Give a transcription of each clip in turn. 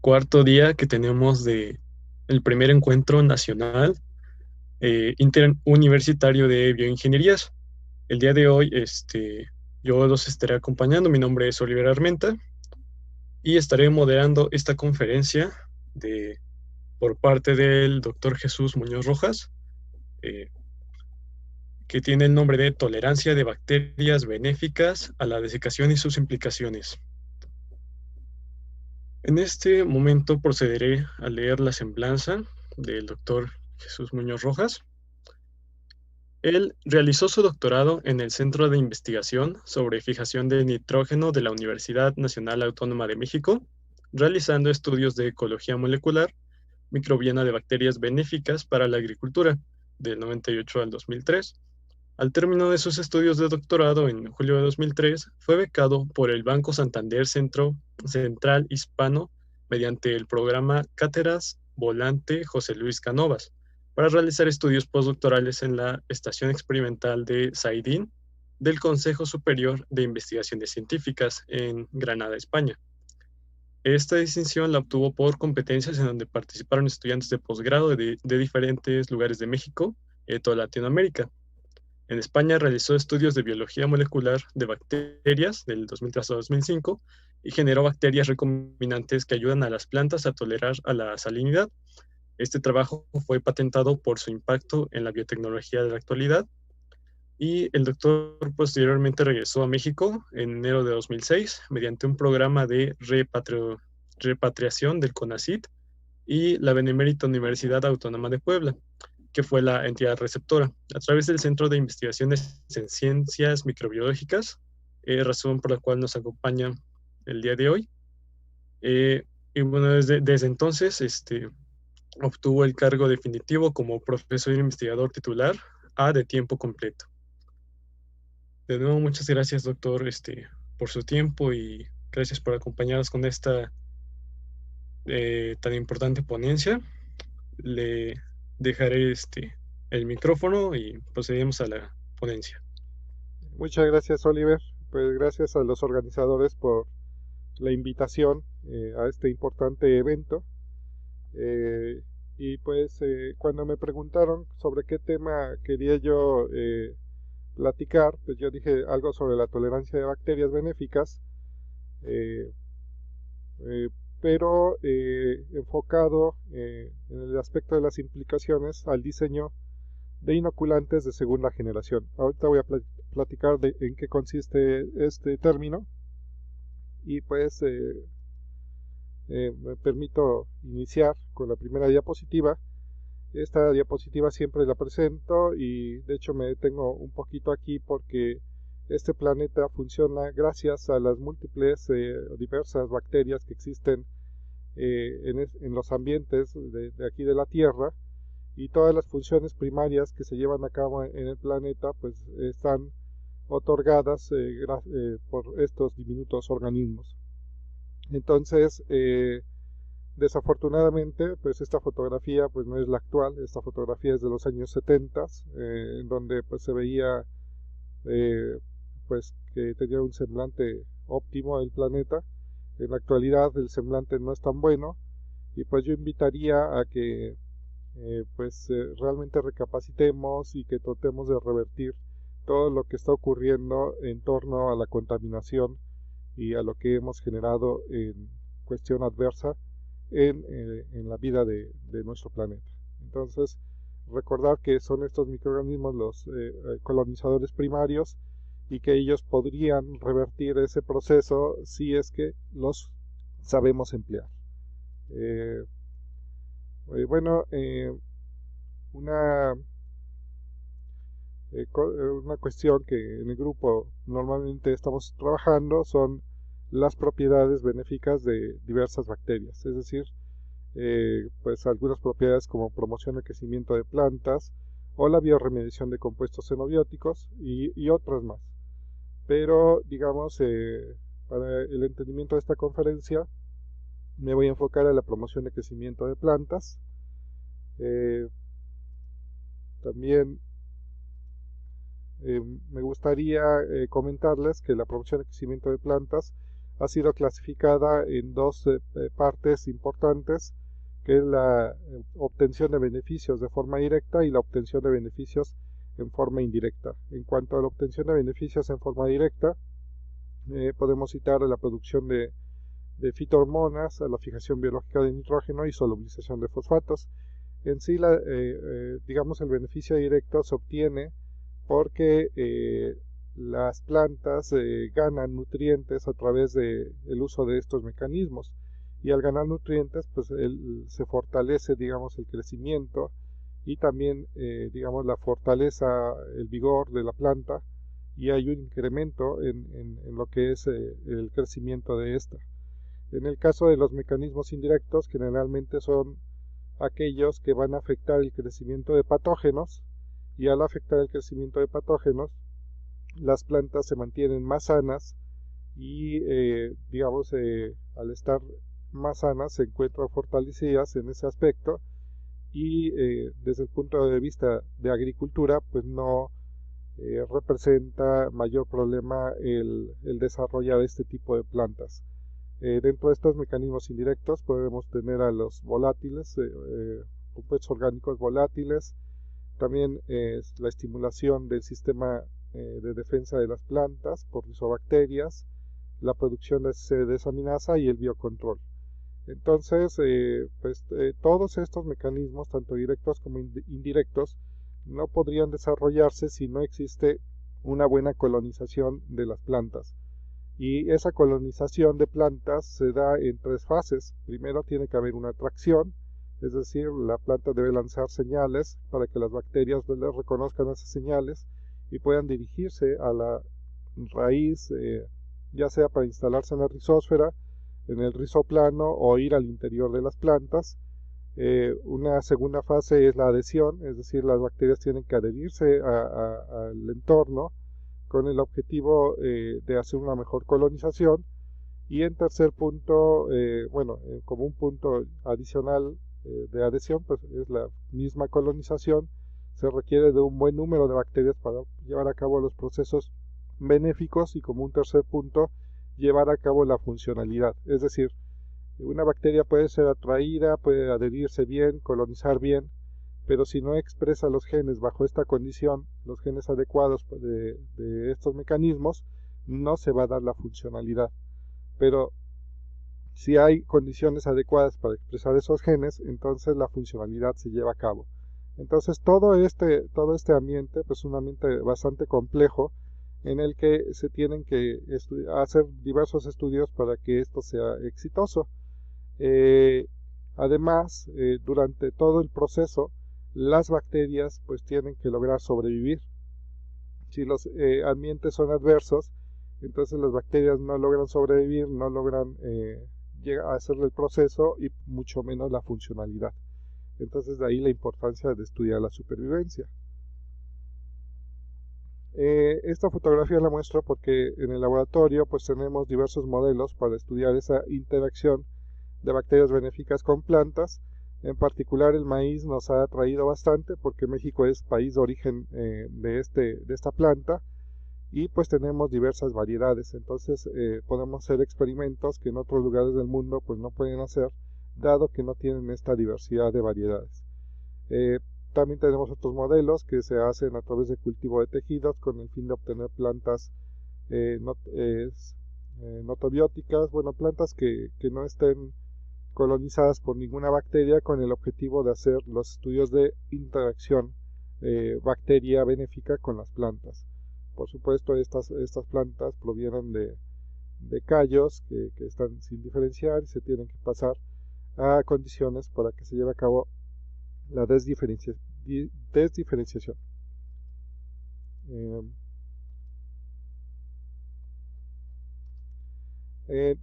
cuarto día que tenemos de el primer encuentro nacional interuniversitario de bioingenierías. El día de hoy, yo los estaré acompañando. Mi nombre es Oliver Armenta y estaré moderando esta conferencia de, por parte del doctor Jesús Muñoz Rojas, eh, que tiene el nombre de Tolerancia de bacterias benéficas a la desecación y sus implicaciones. En este momento procederé a leer la semblanza del doctor Jesús Muñoz Rojas. Él realizó su doctorado en el Centro de Investigación sobre Fijación de Nitrógeno de la Universidad Nacional Autónoma de México, realizando estudios de ecología molecular microbiana de bacterias benéficas para la agricultura, del 98 al 2003. Al término de sus estudios de doctorado en julio de 2003, fue becado por el Banco Santander Central Hispano mediante el programa Cátedras Volante José Luis Cánovas para realizar estudios postdoctorales en la Estación Experimental de Saidín del Consejo Superior de Investigaciones Científicas en Granada, España. Esta distinción la obtuvo por competencias en donde participaron estudiantes de posgrado de diferentes lugares de México y de toda Latinoamérica. En España realizó estudios de biología molecular de bacterias del 2003 a 2005 y generó bacterias recombinantes que ayudan a las plantas a tolerar a la salinidad. Este trabajo fue patentado por su impacto en la biotecnología de la actualidad y el doctor posteriormente regresó a México en enero de 2006 mediante un programa de repatriación del CONACYT y la Benemérita Universidad Autónoma de Puebla, que fue la entidad receptora, a través del Centro de Investigaciones en Ciencias Microbiológicas, razón por la cual nos acompaña el día de hoy. Y bueno, desde entonces obtuvo el cargo definitivo como profesor e investigador titular A de tiempo completo. De nuevo, muchas gracias, doctor, por su tiempo y gracias por acompañarnos con esta tan importante ponencia. Le dejaré el micrófono y procedemos a la ponencia. Muchas gracias, Oliver. Pues gracias a los organizadores por la invitación a este importante evento. Eh, y pues cuando me preguntaron sobre qué tema quería yo platicar, pues yo dije algo sobre la tolerancia de bacterias benéficas, eh, eh, pero enfocado en el aspecto de las implicaciones al diseño de inoculantes de segunda generación. Ahorita voy a platicar de en qué consiste este término y pues me permito iniciar con la primera diapositiva. Esta diapositiva siempre la presento y de hecho me detengo un poquito aquí porque este planeta funciona gracias a las múltiples diversas bacterias que existen en los ambientes de aquí de la Tierra, y todas las funciones primarias que se llevan a cabo en el planeta pues están otorgadas por estos diminutos organismos. Entonces, desafortunadamente, pues esta fotografía pues no es la actual. Esta fotografía es de los años 70, en donde pues se veía eh, pues que tenía un semblante óptimo el planeta. En la actualidad el semblante no es tan bueno, y pues yo invitaría a que realmente recapacitemos y que tratemos de revertir todo lo que está ocurriendo en torno a la contaminación y a lo que hemos generado en cuestión adversa en la vida de nuestro planeta. Entonces, recordar que son estos microorganismos los colonizadores primarios, y que ellos podrían revertir ese proceso si es que los sabemos emplear. Eh, bueno, una, una cuestión que en el grupo normalmente estamos trabajando son las propiedades benéficas de diversas bacterias, es decir, pues algunas propiedades como promoción del crecimiento de plantas o la bioremediación de compuestos xenobióticos y otras más. Pero, digamos, para el entendimiento de esta conferencia me voy a enfocar a la promoción de crecimiento de plantas. Eh, También me gustaría comentarles que la promoción de crecimiento de plantas ha sido clasificada en dos partes importantes, que es la obtención de beneficios de forma directa y la obtención de beneficios en forma indirecta. En cuanto a la obtención de beneficios en forma directa, podemos citar la producción de fitohormonas, la fijación biológica de nitrógeno y solubilización de fosfatos. En sí, digamos, el beneficio directo se obtiene porque las plantas ganan nutrientes a través del uso de estos mecanismos, y al ganar nutrientes pues se fortalece, digamos, el crecimiento y también digamos la fortaleza, el vigor de la planta, y hay un incremento en lo que es el crecimiento de esta. En el caso de los mecanismos indirectos, generalmente son aquellos que van a afectar el crecimiento de patógenos, y al afectar el crecimiento de patógenos, las plantas se mantienen más sanas y digamos al estar más sanas se encuentran fortalecidas en ese aspecto, y desde el punto de vista de agricultura pues no representa mayor problema el desarrollar este tipo de plantas. Dentro de estos mecanismos indirectos podemos tener a los volátiles, compuestos orgánicos volátiles, también la estimulación del sistema de defensa de las plantas por rizobacterias, la producción de desaminasa y el biocontrol. Entonces, todos estos mecanismos, tanto directos como indirectos, no podrían desarrollarse si no existe una buena colonización de las plantas. Y esa colonización de plantas se da en tres fases. Primero tiene que haber una atracción, es decir, la planta debe lanzar señales para que las bacterias reconozcan esas señales y puedan dirigirse a la raíz, ya sea para instalarse en la rizósfera, en el rizoplano o ir al interior de las plantas. Una segunda fase es la adhesión, es decir, las bacterias tienen que adherirse al entorno con el objetivo de hacer una mejor colonización. Y en tercer punto, como un punto adicional de adhesión, pues es la misma colonización. Se requiere de un buen número de bacterias para llevar a cabo los procesos benéficos, y como un tercer punto, llevar a cabo la funcionalidad. Es decir, una bacteria puede ser atraída, puede adherirse bien, colonizar bien, pero si no expresa los genes bajo esta condición, los genes adecuados de estos mecanismos, no se va a dar la funcionalidad. Pero si hay condiciones adecuadas para expresar esos genes, entonces la funcionalidad se lleva a cabo. Entonces todo este ambiente, pues es un ambiente bastante complejo, en el que se tienen que hacer diversos estudios para que esto sea exitoso. Además, durante todo el proceso, las bacterias pues tienen que lograr sobrevivir. Si los ambientes son adversos, entonces las bacterias no logran sobrevivir, no logran llegar a hacer el proceso y mucho menos la funcionalidad. Entonces de ahí la importancia de estudiar la supervivencia. Esta fotografía la muestro porque en el laboratorio pues tenemos diversos modelos para estudiar esa interacción de bacterias benéficas con plantas. En particular el maíz nos ha atraído bastante porque México es país de origen de esta planta, y pues tenemos diversas variedades. Entonces podemos hacer experimentos que en otros lugares del mundo pues no pueden hacer, dado que no tienen esta diversidad de variedades. También tenemos otros modelos que se hacen a través de cultivo de tejidos con el fin de obtener plantas notobióticas, plantas que no estén colonizadas por ninguna bacteria, con el objetivo de hacer los estudios de interacción bacteria benéfica con las plantas. Por supuesto, estas plantas provienen de callos que están sin diferenciar y se tienen que pasar a condiciones para que se lleve a cabo la desdiferenciación.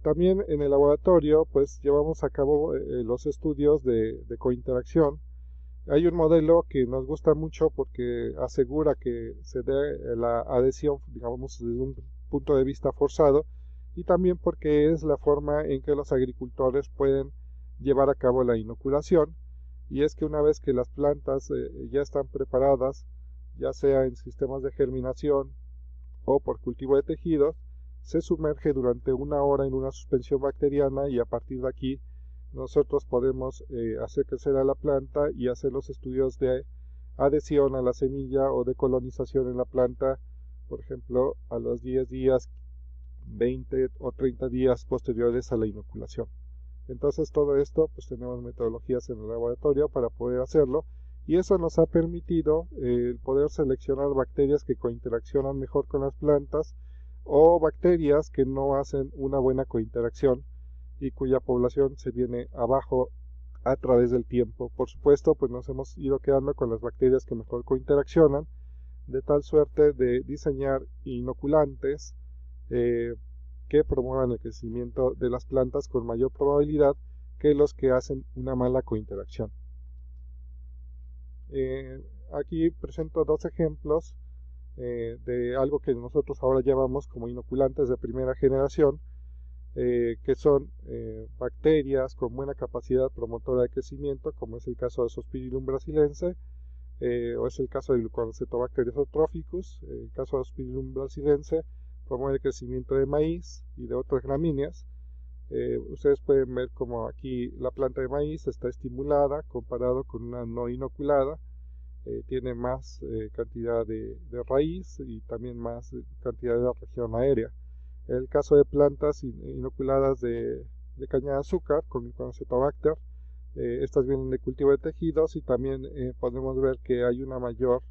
También en el laboratorio pues llevamos a cabo los estudios de cointeracción. Hay un modelo que nos gusta mucho porque asegura que se dé la adhesión, digamos, desde un punto de vista forzado, y también porque es la forma en que los agricultores pueden llevar a cabo la inoculación. Y es que una vez que las plantas ya están preparadas, ya sea en sistemas de germinación o por cultivo de tejidos, se sumerge durante 1 hora en una suspensión bacteriana y a partir de aquí nosotros podemos hacer crecer a la planta y hacer los estudios de adhesión a la semilla o de colonización en la planta, por ejemplo, a los 10 días, 20 o 30 días posteriores a la inoculación. Entonces todo esto, pues tenemos metodologías en el laboratorio para poder hacerlo y eso nos ha permitido poder seleccionar bacterias que cointeraccionan mejor con las plantas o bacterias que no hacen una buena cointeracción y cuya población se viene abajo a través del tiempo. Por supuesto, pues nos hemos ido quedando con las bacterias que mejor cointeraccionan, de tal suerte de diseñar inoculantes que promuevan el crecimiento de las plantas con mayor probabilidad que los que hacen una mala cointeracción. Aquí presento 2 ejemplos de algo que nosotros ahora llamamos como inoculantes de primera generación, que son bacterias con buena capacidad promotora de crecimiento, como es el caso de Zospirillum brasilense, o es el caso de Glucosacetobacterius atrophicus. El caso de Zospirillum brasilense promueve el crecimiento de maíz y de otras gramíneas. Ustedes pueden ver como aquí la planta de maíz está estimulada comparado con una no inoculada. Tiene más cantidad de raíz y también más cantidad de región aérea. En el caso de plantas inoculadas de caña de azúcar con Glucosacetobacter, estas vienen de cultivo de tejidos y también podemos ver que hay una mayor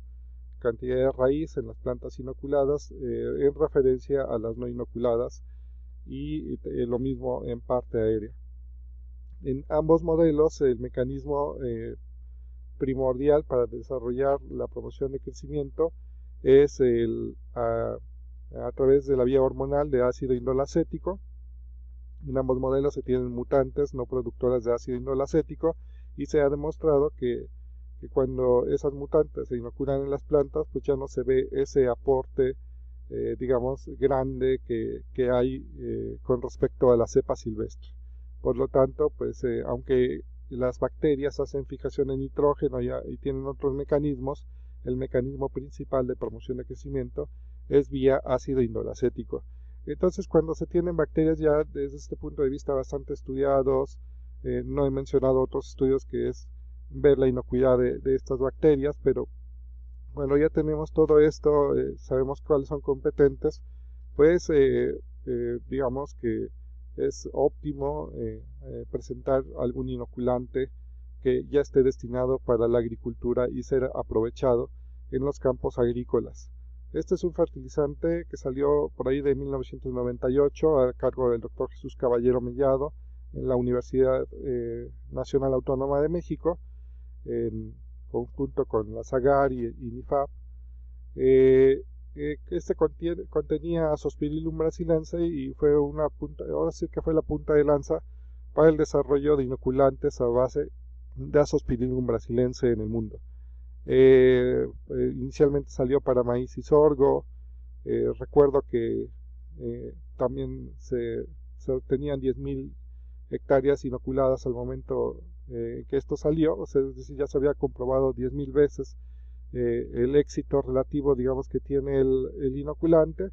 cantidad de raíz en las plantas inoculadas en referencia a las no inoculadas y lo mismo en parte aérea. En ambos modelos el mecanismo primordial para desarrollar la promoción de crecimiento es a través de la vía hormonal de ácido indolacético. En ambos modelos se tienen mutantes no productoras de ácido indolacético y se ha demostrado que cuando esas mutantes se inoculan en las plantas, pues ya no se ve ese aporte, digamos, grande que hay con respecto a la cepa silvestre. Por lo tanto, pues aunque las bacterias hacen fijación en nitrógeno y tienen otros mecanismos, el mecanismo principal de promoción de crecimiento es vía ácido indolacético. Entonces, cuando se tienen bacterias ya desde este punto de vista bastante estudiados, no he mencionado otros estudios que es ver la inocuidad de estas bacterias, pero bueno, ya tenemos todo esto, sabemos cuáles son competentes, pues digamos que es óptimo presentar algún inoculante que ya esté destinado para la agricultura y ser aprovechado en los campos agrícolas. Este es un fertilizante que salió por ahí de 1998 a cargo del doctor Jesús Caballero Mellado en la Universidad Nacional Autónoma de México, en conjunto con la SAGAR y NIFAP. Este contenía Zospirillum brasilense y fue una punta, ahora sí que fue la punta de lanza para el desarrollo de inoculantes a base de Zospirillum brasilense en el mundo. Inicialmente salió para maíz y sorgo. Recuerdo que también se obtenían 10.000 hectáreas inoculadas al momento que esto salió, o sea, es decir, ya se había comprobado 10.000 veces el éxito relativo, digamos, que tiene el inoculante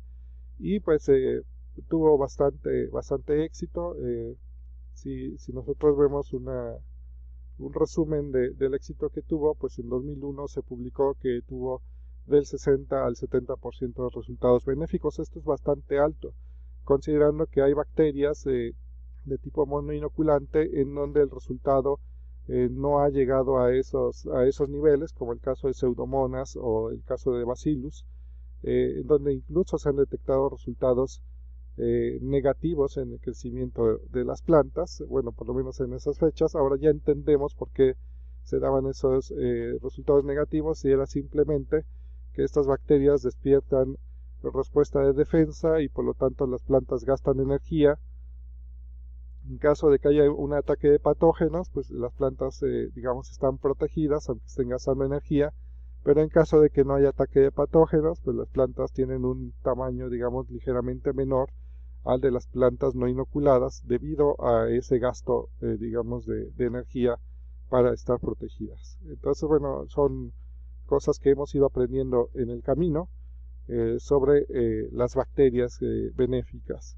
y pues tuvo bastante éxito. Si nosotros vemos un resumen del éxito que tuvo, pues en 2001 se publicó que tuvo del 60 al 70% de resultados benéficos. Esto es bastante alto, considerando que hay bacterias de tipo monoinoculante en donde el resultado no ha llegado a esos niveles, como el caso de Pseudomonas o el caso de Bacillus, en donde incluso se han detectado resultados negativos en el crecimiento de las plantas, bueno, por lo menos en esas fechas. Ahora ya entendemos por qué se daban esos resultados negativos y era simplemente que estas bacterias despiertan respuesta de defensa y por lo tanto las plantas gastan energía. En caso de que haya un ataque de patógenos, pues las plantas, digamos, están protegidas, aunque estén gastando energía, pero en caso de que no haya ataque de patógenos, pues las plantas tienen un tamaño, digamos, ligeramente menor al de las plantas no inoculadas, debido a ese gasto, digamos, de energía para estar protegidas. Entonces, bueno, son cosas que hemos ido aprendiendo en el camino. sobre las bacterias benéficas.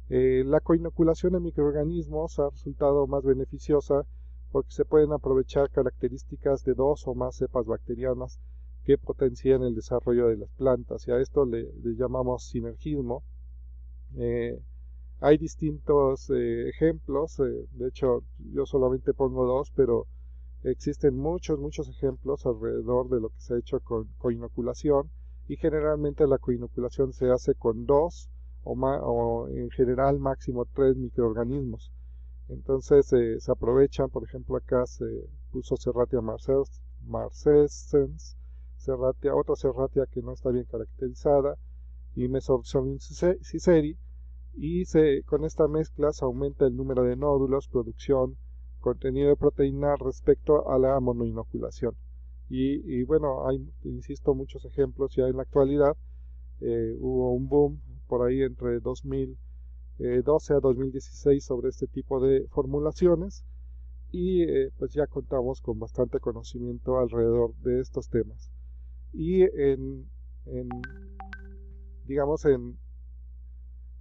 La coinoculación de microorganismos ha resultado más beneficiosa porque se pueden aprovechar características de dos o más cepas bacterianas que potencian el desarrollo de las plantas, y a esto le llamamos sinergismo. Hay distintos ejemplos, de hecho yo solamente pongo dos, pero existen muchos ejemplos alrededor de lo que se ha hecho con coinoculación, y generalmente la coinoculación se hace con dos o en general máximo 3 microorganismos. Entonces se aprovechan, por ejemplo acá se puso Serratia marcescens, otra Serratia que no está bien caracterizada, y Mesorhizium ciceri, y con esta mezcla se aumenta el número de nódulos, producción, contenido de proteína respecto a la monoinoculación. Y bueno, hay, insisto, muchos ejemplos ya en la actualidad. Hubo un boom por ahí entre 2012 a 2016 sobre este tipo de formulaciones, y pues ya contamos con bastante conocimiento alrededor de estos temas. Y digamos, en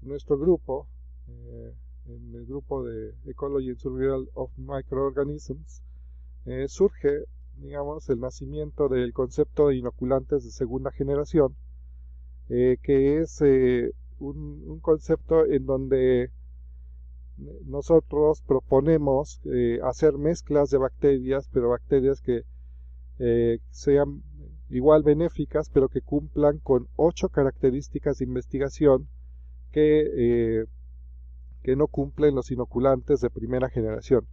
nuestro grupo, en el grupo de Ecology and Survival of Microorganisms, surge, digamos, el nacimiento del concepto de inoculantes de segunda generación, que es un concepto en donde nosotros proponemos hacer mezclas de bacterias, pero bacterias que sean igual benéficas, pero que cumplan con 8 características de investigación que no cumplen los inoculantes de primera generación.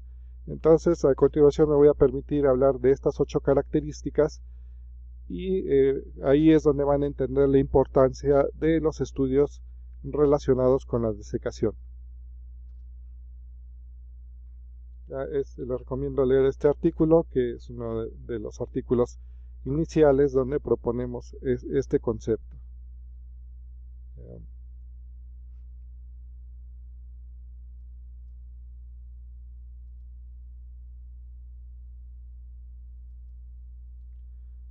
Entonces, a continuación me voy a permitir hablar de estas 8 características, y ahí es donde van a entender la importancia de los estudios relacionados con la desecación. Les recomiendo leer este artículo, que es uno de los artículos iniciales donde proponemos este concepto.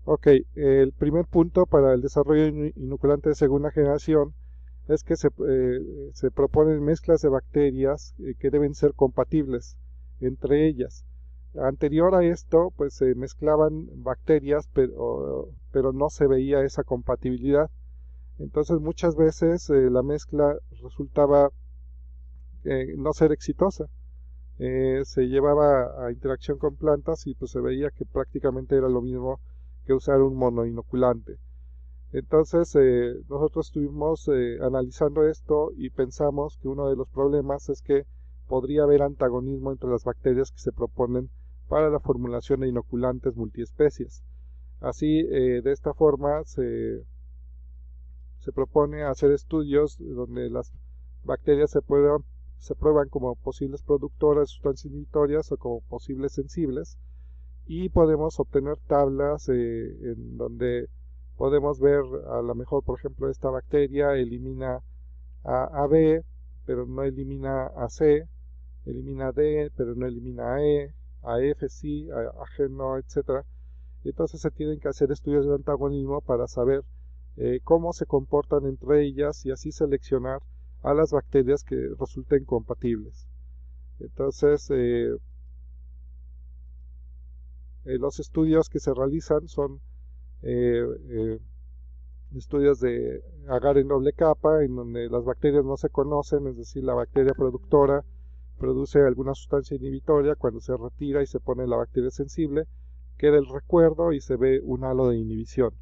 Ok, el primer punto para el desarrollo inoculante de segunda generación es que se proponen mezclas de bacterias que deben ser compatibles entre ellas. Anterior a esto, pues se mezclaban bacterias, pero no se veía esa compatibilidad. Entonces muchas veces la mezcla resultaba no ser exitosa. Se llevaba a interacción con plantas y pues se veía que prácticamente era lo mismo que usar un monoinoculante. Entonces nosotros estuvimos analizando esto y pensamos que uno de los problemas es que podría haber antagonismo entre las bacterias que se proponen para la formulación de inoculantes multiespecies. Así, de esta forma se propone hacer estudios donde las bacterias se prueban como posibles productoras de sustancias inhibitorias o como posibles sensibles, y podemos obtener tablas en donde podemos ver a lo mejor, por ejemplo, esta bacteria elimina a B, pero no elimina a C, elimina a D, pero no elimina a E, a F sí, a G no, etc. Entonces se tienen que hacer estudios de antagonismo para saber cómo se comportan entre ellas y así seleccionar a las bacterias que resulten compatibles. Entonces, los estudios que se realizan son estudios de agar en doble capa, en donde las bacterias no se conocen, es decir, la bacteria productora produce alguna sustancia inhibitoria, cuando se retira y se pone la bacteria sensible, queda el recuerdo y se ve un halo de inhibición.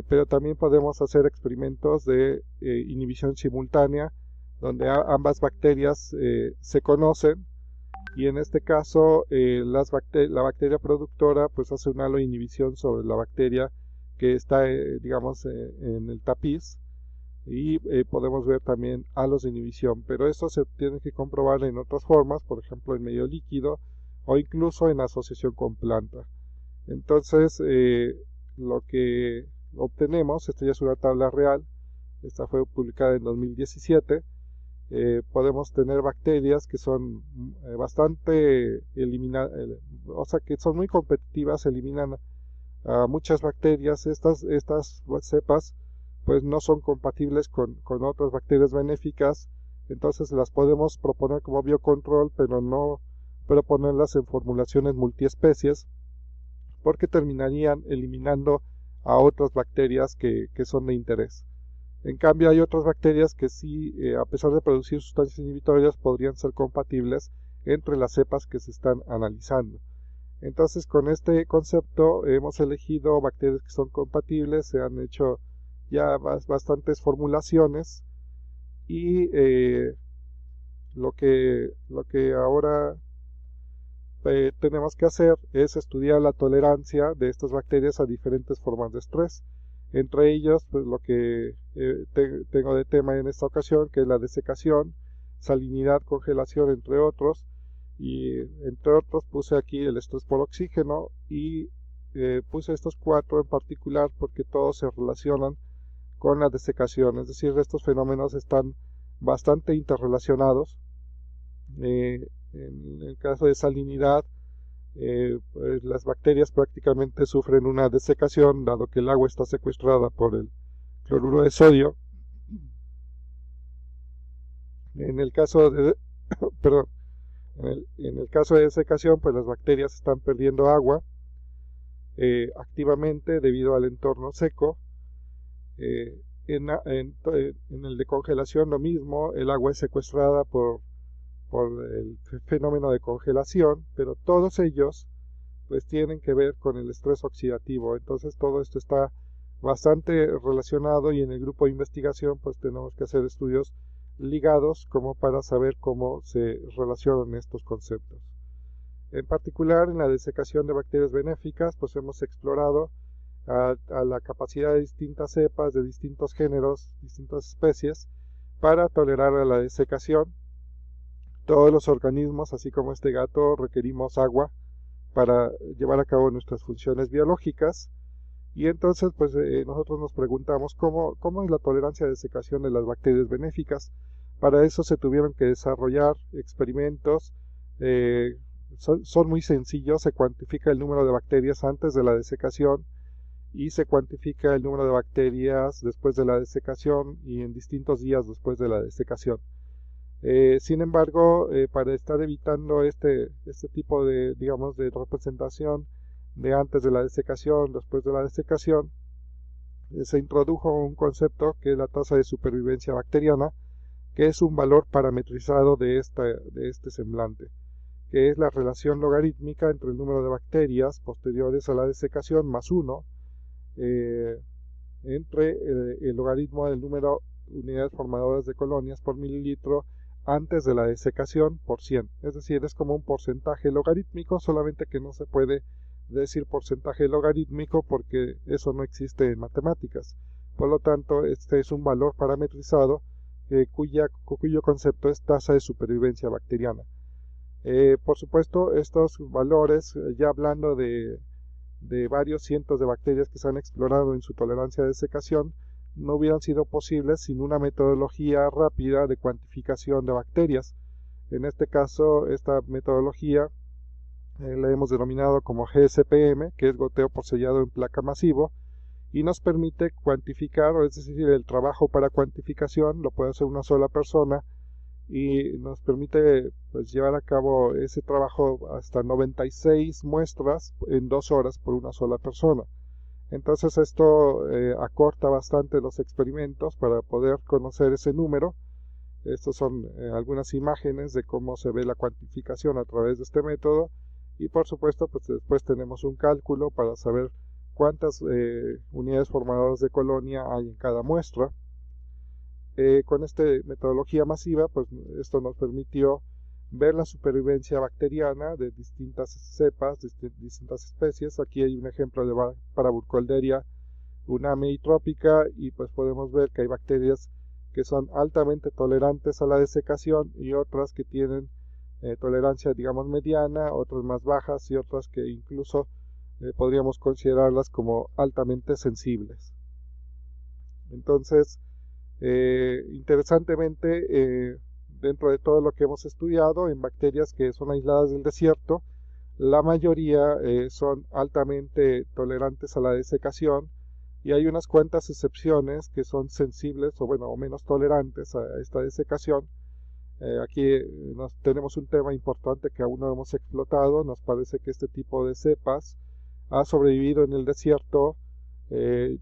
Pero también podemos hacer experimentos de inhibición simultánea, donde ambas bacterias se conocen, y en este caso la bacteria productora pues hace un halo de inhibición sobre la bacteria que está digamos en el tapiz, y podemos ver también halos de inhibición, pero esto se tiene que comprobar en otras formas, por ejemplo en medio líquido o incluso en asociación con planta. Entonces lo que obtenemos, esta ya es una tabla real, esta fue publicada en 2017. Podemos tener bacterias que son bastante o sea que son muy competitivas, eliminan a muchas bacterias. Estas cepas pues no son compatibles con otras bacterias benéficas, entonces las podemos proponer como biocontrol, pero no proponerlas en formulaciones multiespecies, porque terminarían eliminando a otras bacterias que son de interés. En cambio, hay otras bacterias que sí, a pesar de producir sustancias inhibitorias, podrían ser compatibles entre las cepas que se están analizando. Entonces, con este concepto hemos elegido bacterias que son compatibles, se han hecho ya bastantes formulaciones y lo que ahora tenemos que hacer es estudiar la tolerancia de estas bacterias a diferentes formas de estrés. Entre ellos, pues lo que tengo de tema en esta ocasión, que es la desecación, salinidad, congelación, entre otros. Y entre otros puse aquí el estrés por oxígeno y puse estos 4 en particular porque todos se relacionan con la desecación. Es decir, estos fenómenos están bastante interrelacionados. En el caso de salinidad, pues las bacterias prácticamente sufren una desecación dado que el agua está secuestrada por el cloruro de sodio. En el caso de perdón, en el caso de desecación, pues las bacterias están perdiendo agua activamente debido al entorno seco. En el de congelación lo mismo, el agua es secuestrada por el fenómeno de congelación, pero todos ellos pues tienen que ver con el estrés oxidativo. Entonces todo esto está bastante relacionado y en el grupo de investigación pues tenemos que hacer estudios ligados como para saber cómo se relacionan estos conceptos. En particular, en la desecación de bacterias benéficas, pues hemos explorado a la capacidad de distintas cepas, de distintos géneros, distintas especies, para tolerar a la desecación. Todos los organismos, así como este gato, requerimos agua para llevar a cabo nuestras funciones biológicas. Y entonces, pues nosotros nos preguntamos cómo es la tolerancia de desecación de las bacterias benéficas. Para eso se tuvieron que desarrollar experimentos. Son muy sencillos, se cuantifica el número de bacterias antes de la desecación y se cuantifica el número de bacterias después de la desecación y en distintos días después de la desecación. Sin embargo, para estar evitando este tipo de, digamos, de representación de antes de la desecación, después de la desecación, se introdujo un concepto que es la tasa de supervivencia bacteriana, que es un valor parametrizado de este semblante, que es la relación logarítmica entre el número de bacterias posteriores a la desecación más 1, entre el logaritmo del número de unidades formadoras de colonias por mililitro antes de la desecación por 100. Es decir, es como un porcentaje logarítmico, solamente que no se puede decir porcentaje logarítmico porque eso no existe en matemáticas. Por lo tanto, este es un valor parametrizado cuyo concepto es tasa de supervivencia bacteriana. Por supuesto, estos valores, ya hablando de varios cientos de bacterias que se han explorado en su tolerancia a desecación, no hubieran sido posibles sin una metodología rápida de cuantificación de bacterias. En este caso, esta metodología la hemos denominado como GSPM, que es goteo por sellado en placa masivo, y nos permite cuantificar, es decir, el trabajo para cuantificación lo puede hacer una sola persona y nos permite pues, llevar a cabo ese trabajo hasta 96 muestras en 2 horas por una sola persona. Entonces esto acorta bastante los experimentos para poder conocer ese número. Estas son algunas imágenes de cómo se ve la cuantificación a través de este método y por supuesto pues después tenemos un cálculo para saber cuántas unidades formadoras de colonia hay en cada muestra. Con esta metodología masiva, pues esto nos permitió ver la supervivencia bacteriana de distintas cepas, distintas especies. Aquí hay un ejemplo de Paraburkholderia unamei trópica y pues podemos ver que hay bacterias que son altamente tolerantes a la desecación y otras que tienen tolerancia, digamos, mediana, otras más bajas y otras que incluso podríamos considerarlas como altamente sensibles. Entonces, interesantemente, dentro de todo lo que hemos estudiado en bacterias que son aisladas del desierto, la mayoría son altamente tolerantes a la desecación, y hay unas cuantas excepciones que son sensibles o menos tolerantes a esta desecación. Aquí tenemos un tema importante que aún no hemos explotado. Nos parece que este tipo de cepas ha sobrevivido en el desierto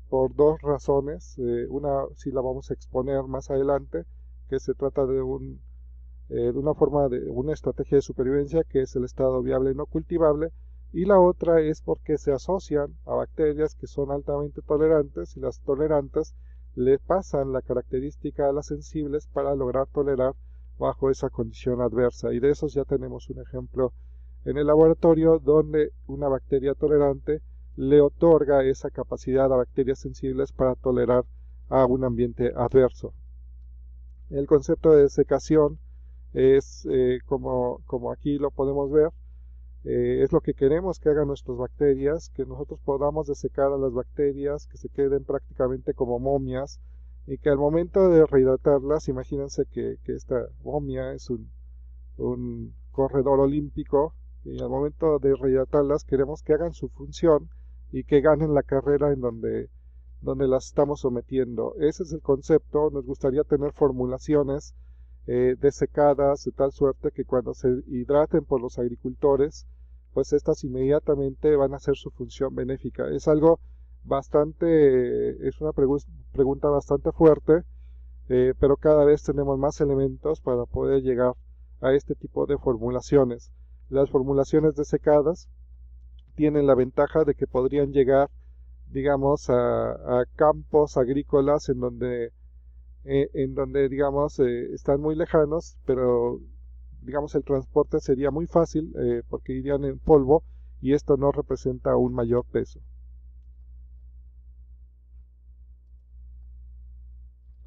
por dos razones. Una sí la vamos a exponer más adelante, que se trata de una estrategia de supervivencia, que es el estado viable no cultivable, y la otra es porque se asocian a bacterias que son altamente tolerantes, y las tolerantes le pasan la característica a las sensibles para lograr tolerar bajo esa condición adversa. Y de esos ya tenemos un ejemplo en el laboratorio, donde una bacteria tolerante le otorga esa capacidad a bacterias sensibles para tolerar a un ambiente adverso. El concepto de desecación es, como aquí lo podemos ver, es lo que queremos que hagan nuestras bacterias, que nosotros podamos desecar a las bacterias, que se queden prácticamente como momias, y que al momento de rehidratarlas, imagínense que esta momia es un corredor olímpico, y al momento de rehidratarlas queremos que hagan su función y que ganen la carrera en donde las estamos sometiendo. Ese es el concepto. Nos gustaría tener formulaciones desecadas de tal suerte que cuando se hidraten por los agricultores, pues estas inmediatamente van a hacer su función benéfica. Es algo es una pregunta bastante fuerte, pero cada vez tenemos más elementos para poder llegar a este tipo de formulaciones. Las formulaciones desecadas tienen la ventaja de que podrían llegar, digamos, a campos agrícolas en donde digamos, están muy lejanos, pero digamos el transporte sería muy fácil porque irían en polvo, y esto no representa un mayor peso.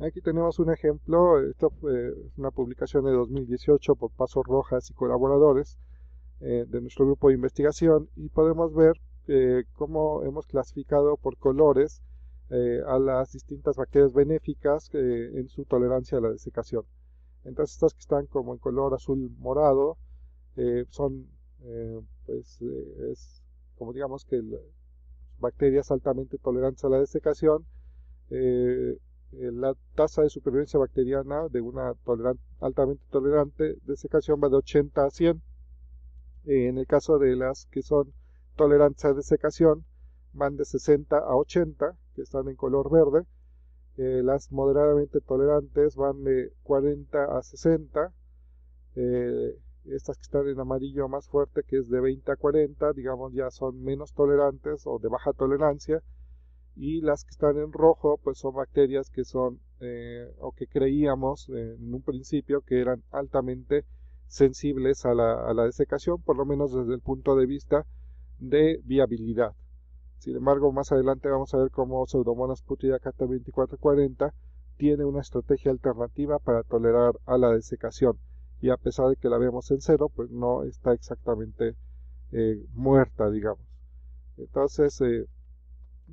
Aquí tenemos un ejemplo. Esto es una publicación de 2018 por Paso Rojas y colaboradores de nuestro grupo de investigación, y podemos ver cómo hemos clasificado por colores a las distintas bacterias benéficas en su tolerancia a la desecación. Entonces, estas que están como en color azul morado son, es como digamos que bacterias altamente tolerantes a la desecación. La tasa de supervivencia bacteriana de una altamente tolerante desecación va de 80 a 100. En el caso de las que son tolerantes a desecación, van de 60 a 80, que están en color verde. Las moderadamente tolerantes van de 40 a 60. Estas que están en amarillo más fuerte, que es de 20 a 40, digamos ya son menos tolerantes o de baja tolerancia. Y las que están en rojo, pues son bacterias que son, o que creíamos en un principio que eran altamente sensibles a la desecación, por lo menos desde el punto de vista de viabilidad. Sin embargo, más adelante vamos a ver cómo Pseudomonas putridea KT2440 tiene una estrategia alternativa para tolerar a la desecación, y a pesar de que la vemos en cero, pues no está exactamente muerta, digamos. Entonces,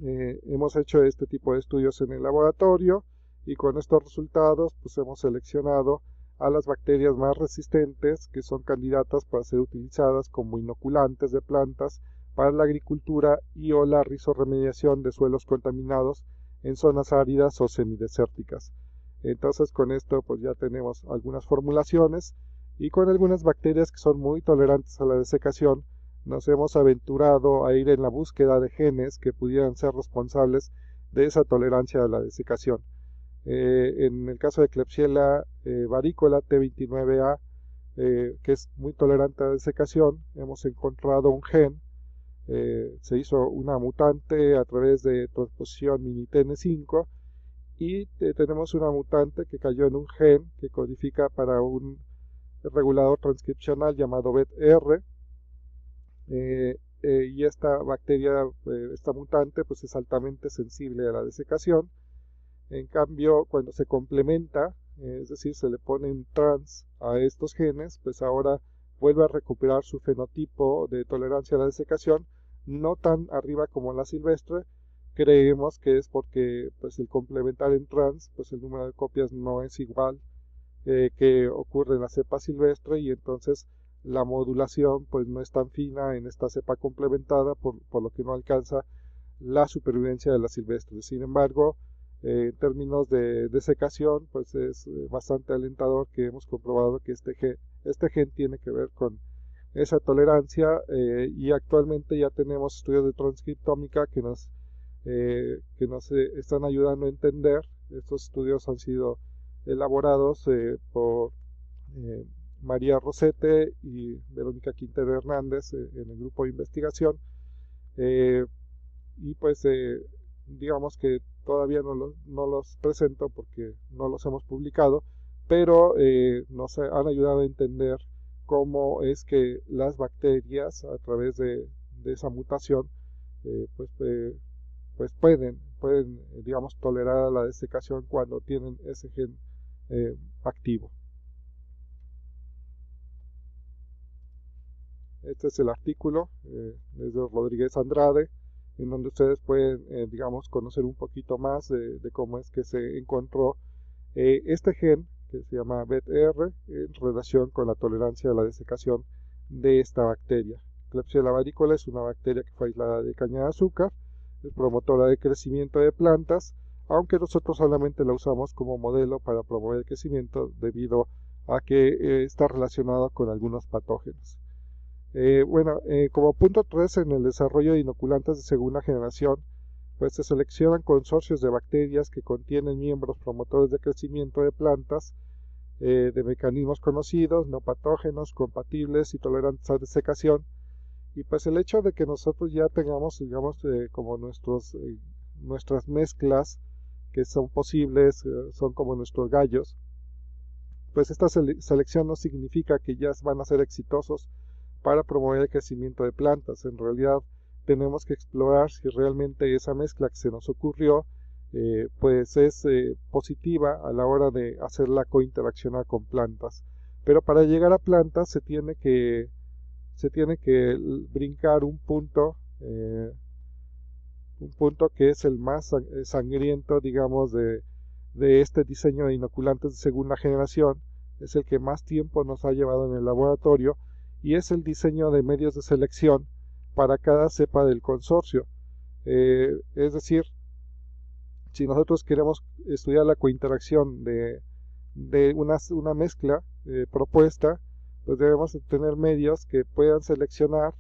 hemos hecho este tipo de estudios en el laboratorio, y con estos resultados pues hemos seleccionado a las bacterias más resistentes, que son candidatas para ser utilizadas como inoculantes de plantas para la agricultura y o la rizoremediación de suelos contaminados en zonas áridas o semidesérticas. Entonces, con esto pues ya tenemos algunas formulaciones, y con algunas bacterias que son muy tolerantes a la desecación nos hemos aventurado a ir en la búsqueda de genes que pudieran ser responsables de esa tolerancia a la desecación. En el caso de Klebsiella varicola T29A, que es muy tolerante a la desecación, hemos encontrado un gen. Se hizo una mutante a través de transposición mini-TN5, y tenemos una mutante que cayó en un gen que codifica para un regulador transcripcional llamado BET-R. Y esta bacteria, esta mutante, pues es altamente sensible a la desecación. En cambio, cuando se complementa, es decir, se le ponen trans a estos genes, pues ahora vuelve a recuperar su fenotipo de tolerancia a la desecación, no tan arriba como la silvestre. Creemos que es porque pues el complementar en trans, pues el número de copias no es igual que ocurre en la cepa silvestre, y entonces la modulación pues no es tan fina en esta cepa complementada, por lo que no alcanza la supervivencia de las silvestres. Sin embargo, en términos de desecación, pues es bastante alentador que hemos comprobado que este gen tiene que ver con esa tolerancia, y actualmente ya tenemos estudios de transcriptómica que nos están ayudando a entender. Estos estudios han sido elaborados por María Rosete y Verónica Quintero Hernández en el grupo de investigación, y pues digamos que todavía no los presento porque no los hemos publicado, pero nos han ayudado a entender cómo es que las bacterias, a través de esa mutación, pues pueden digamos, tolerar la desecación cuando tienen ese gen activo. Este es el artículo, es de Rodríguez Andrade, en donde ustedes pueden, digamos, conocer un poquito más de cómo es que se encontró este gen, que se llama BET-R, en relación con la tolerancia a la desecación de esta bacteria. Klebsiella varicola es una bacteria que fue aislada de caña de azúcar, es promotora de crecimiento de plantas, aunque nosotros solamente la usamos como modelo para promover el crecimiento debido a que está relacionado con algunos patógenos. Como punto 3, en el desarrollo de inoculantes de segunda generación, pues se seleccionan consorcios de bacterias que contienen miembros promotores de crecimiento de plantas de mecanismos conocidos, no patógenos, compatibles y tolerantes a desecación. Y pues el hecho de que nosotros ya tengamos, digamos, como nuestras mezclas que son posibles, son como nuestros gallos, pues esta selección no significa que ya van a ser exitosos para promover el crecimiento de plantas. En realidad tenemos que explorar si realmente esa mezcla que se nos ocurrió pues es positiva a la hora de hacerla cointeraccionar con plantas. Pero para llegar a plantas se tiene que brincar un punto que es el más sangriento, digamos, de este diseño de inoculantes de segunda generación. Es el que más tiempo nos ha llevado en el laboratorio, y es el diseño de medios de selección para cada cepa del consorcio. Es decir, si nosotros queremos estudiar la cointeracción de una mezcla propuesta, pues debemos tener medios que puedan seleccionar.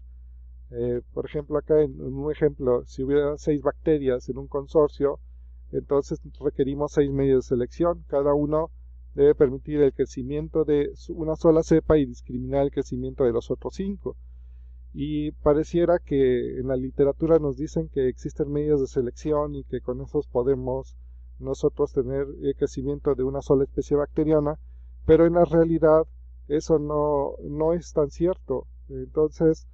Por ejemplo, acá en un ejemplo, si hubiera 6 bacterias en un consorcio, entonces requerimos 6 medios de selección. Cada uno debe permitir el crecimiento de una sola cepa y discriminar el crecimiento de los otros 5. Y pareciera que en la literatura nos dicen que existen medios de selección y que con esos podemos nosotros tener el crecimiento de una sola especie bacteriana, pero en la realidad eso no es tan cierto. Entonces,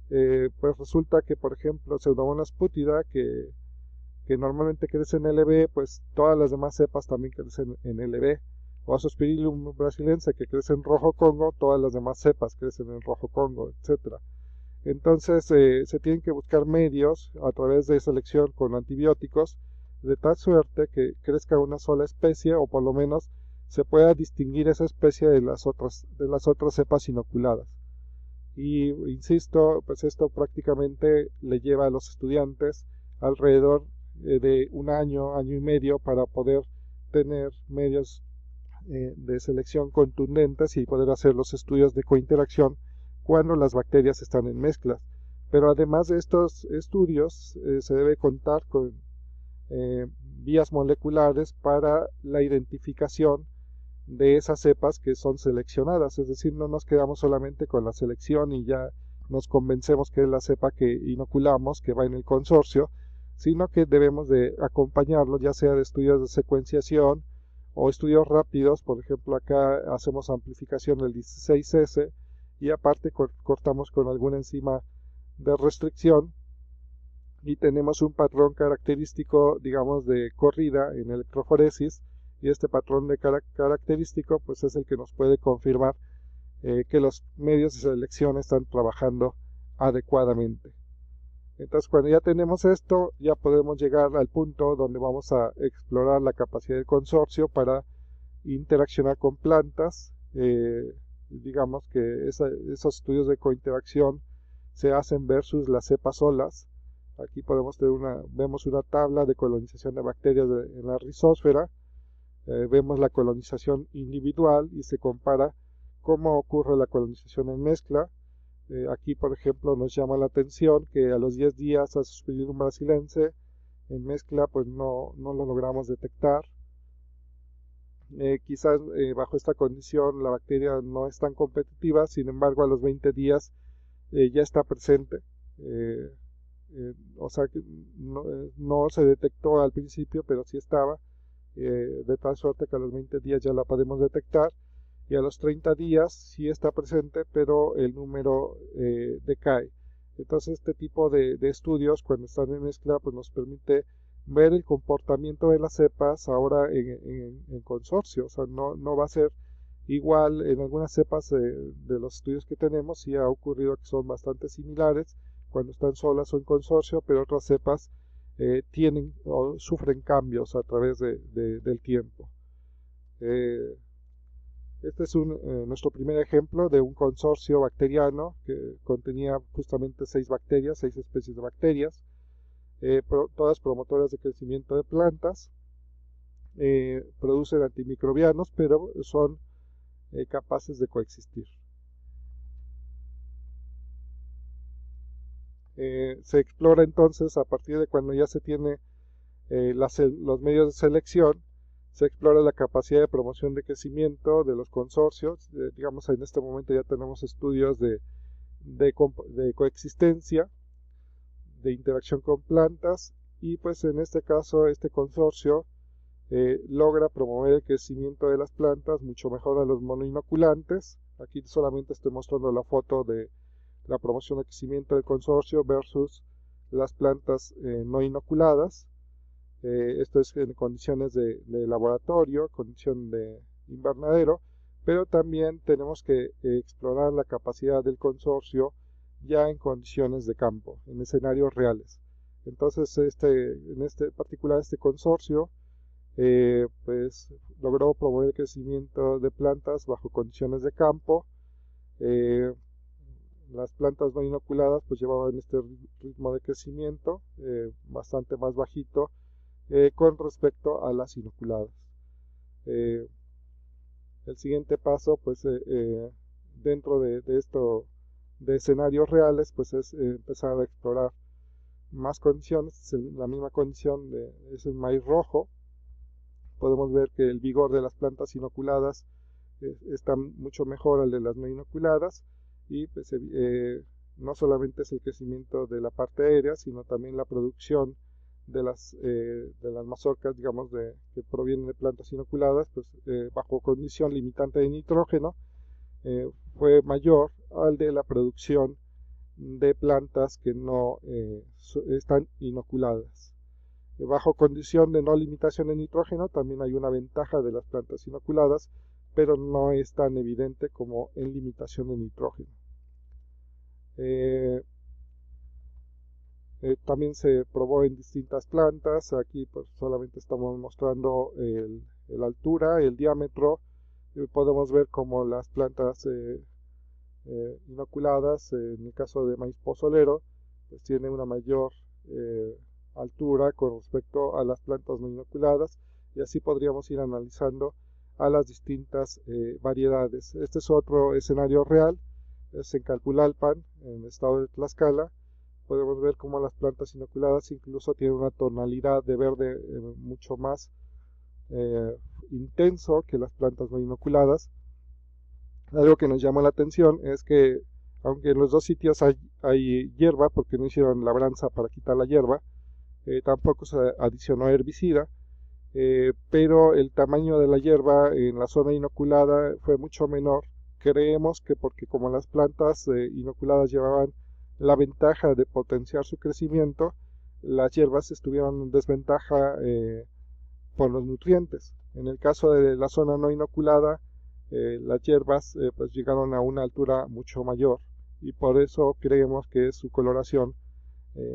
pues resulta que, por ejemplo, Pseudomonas putida, que normalmente crece en LB, pues todas las demás cepas también crecen en LB. O Azospirillum brasilense, que crece en rojo Congo, todas las demás cepas crecen en rojo Congo, etc. Entonces se tienen que buscar medios a través de selección con antibióticos, de tal suerte que crezca una sola especie, o por lo menos se pueda distinguir esa especie de las otras cepas inoculadas. Y insisto, pues esto prácticamente le lleva a los estudiantes alrededor de un año y medio para poder tener medios de selección contundentes y poder hacer los estudios de cointeracción cuando las bacterias están en mezclas. Pero además de estos estudios, se debe contar con vías moleculares para la identificación de esas cepas que son seleccionadas. Es decir, no nos quedamos solamente con la selección y ya nos convencemos que es la cepa que inoculamos, que va en el consorcio, sino que debemos de acompañarlo, ya sea de estudios de secuenciación o estudios rápidos. Por ejemplo, acá hacemos amplificación del 16S y aparte cortamos con alguna enzima de restricción y tenemos un patrón característico, digamos, de corrida en electroforesis, y este patrón de característico pues es el que nos puede confirmar que los medios de selección están trabajando adecuadamente. Entonces, cuando ya tenemos esto, ya podemos llegar al punto donde vamos a explorar la capacidad del consorcio para interaccionar con plantas. Digamos que esos estudios de cointeracción se hacen versus las cepas solas. Aquí vemos una tabla de colonización de bacterias en la rizósfera. Vemos la colonización individual y se compara cómo ocurre la colonización en mezcla. Aquí, por ejemplo, nos llama la atención que a los 10 días Azospirillum brasilense en mezcla pues no lo logramos detectar. Quizás bajo esta condición la bacteria no es tan competitiva, sin embargo a los 20 días ya está presente. O sea que no se detectó al principio, pero sí estaba, de tal suerte que a los 20 días ya la podemos detectar, y a los 30 días sí está presente, pero el número decae. Entonces este tipo de estudios, cuando están en mezcla, pues nos permite ver el comportamiento de las cepas ahora en consorcio. O sea, no va a ser igual en algunas cepas de los estudios que tenemos. Sí ha ocurrido que son bastante similares cuando están solas o en consorcio, pero otras cepas tienen o sufren cambios a través del tiempo. Este es nuestro primer ejemplo de un consorcio bacteriano que contenía justamente 6 bacterias, 6 especies de bacterias, todas promotoras de crecimiento de plantas. Producen antimicrobianos, pero son capaces de coexistir. Se explora entonces, a partir de cuando ya se tiene los medios de selección, se explora la capacidad de promoción de crecimiento de los consorcios. Digamos, en este momento ya tenemos estudios de coexistencia, de interacción con plantas, y pues en este caso este consorcio logra promover el crecimiento de las plantas mucho mejor a los monoinoculantes. Aquí solamente estoy mostrando la foto de la promoción de crecimiento del consorcio versus las plantas no inoculadas. Esto es en condiciones de laboratorio, condición de invernadero, pero también tenemos que explorar la capacidad del consorcio ya en condiciones de campo, en escenarios reales. Entonces, en este particular, este consorcio pues logró promover el crecimiento de plantas bajo condiciones de campo. Las plantas no inoculadas pues llevaban este ritmo de crecimiento bastante más bajito con respecto a las inoculadas. El siguiente paso pues dentro de esto de escenarios reales pues es empezar a explorar más condiciones. La misma condición es el maíz rojo. Podemos ver que el vigor de las plantas inoculadas está mucho mejor al de las no inoculadas, y pues, no solamente es el crecimiento de la parte aérea, sino también la producción de las mazorcas, digamos, que provienen de plantas inoculadas, pues bajo condición limitante de nitrógeno, fue mayor al de la producción de plantas que no están inoculadas. Bajo condición de no limitación de nitrógeno también hay una ventaja de las plantas inoculadas, pero no es tan evidente como en limitación de nitrógeno. También se probó en distintas plantas. Aquí pues solamente estamos mostrando la altura, el diámetro. Podemos ver como las plantas inoculadas, en el caso de maíz pozolero, pues tiene una mayor altura con respecto a las plantas no inoculadas, y así podríamos ir analizando a las distintas variedades. Este es otro escenario real, es en Calpulalpan, en el estado de Tlaxcala. Podemos ver cómo las plantas inoculadas incluso tienen una tonalidad de verde mucho más intenso que las plantas no inoculadas. Algo que nos llama la atención es que aunque en los dos sitios hay hierba, porque no hicieron labranza para quitar la hierba, tampoco se adicionó herbicida, pero el tamaño de la hierba en la zona inoculada fue mucho menor. Creemos que porque como las plantas inoculadas llevaban la ventaja de potenciar su crecimiento, las hierbas estuvieron en desventaja por los nutrientes. En el caso de la zona no inoculada, las hierbas pues llegaron a una altura mucho mayor, y por eso creemos que es su coloración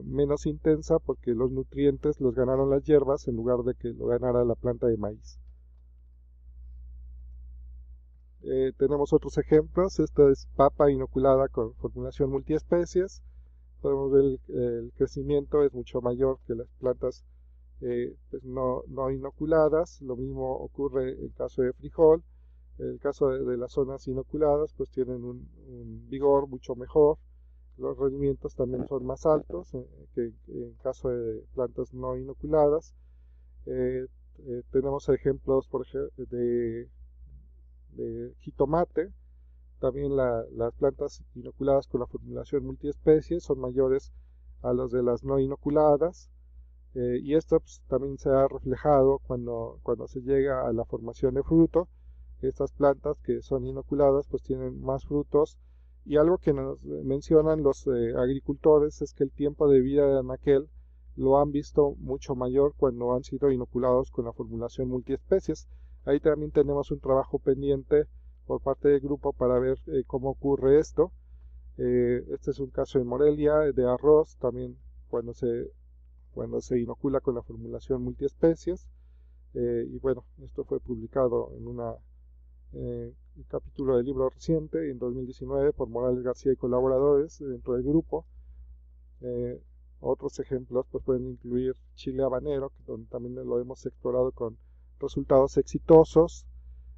menos intensa, porque los nutrientes los ganaron las hierbas en lugar de que lo ganara la planta de maíz. Tenemos otros ejemplos. Esta es papa inoculada con formulación multiespecies. podemos ver el crecimiento es mucho mayor que las plantas pues no inoculadas. Lo mismo ocurre en caso de frijol. En el caso de las zonas inoculadas, pues tienen un vigor mucho mejor. Los rendimientos también son más altos que en caso de plantas no inoculadas. Tenemos ejemplos, por ejemplo, de jitomate. También las plantas inoculadas con la formulación multiespecie son mayores a las de las no inoculadas. Y esto pues, también se ha reflejado cuando se llega a la formación de fruto. Estas plantas que son inoculadas pues tienen más frutos, y algo que nos mencionan los agricultores es que el tiempo de vida de anaquel lo han visto mucho mayor cuando han sido inoculados con la formulación multiespecies. Ahí también tenemos un trabajo pendiente por parte del grupo para ver cómo ocurre esto. Este es un caso de Morelia, de arroz, también cuando se inocula con la formulación multiespecies. Y bueno, esto fue publicado en un capítulo del libro reciente, en 2019, por Morales García y colaboradores dentro del grupo. Otros ejemplos pues pueden incluir chile habanero, donde también lo hemos explorado con resultados exitosos.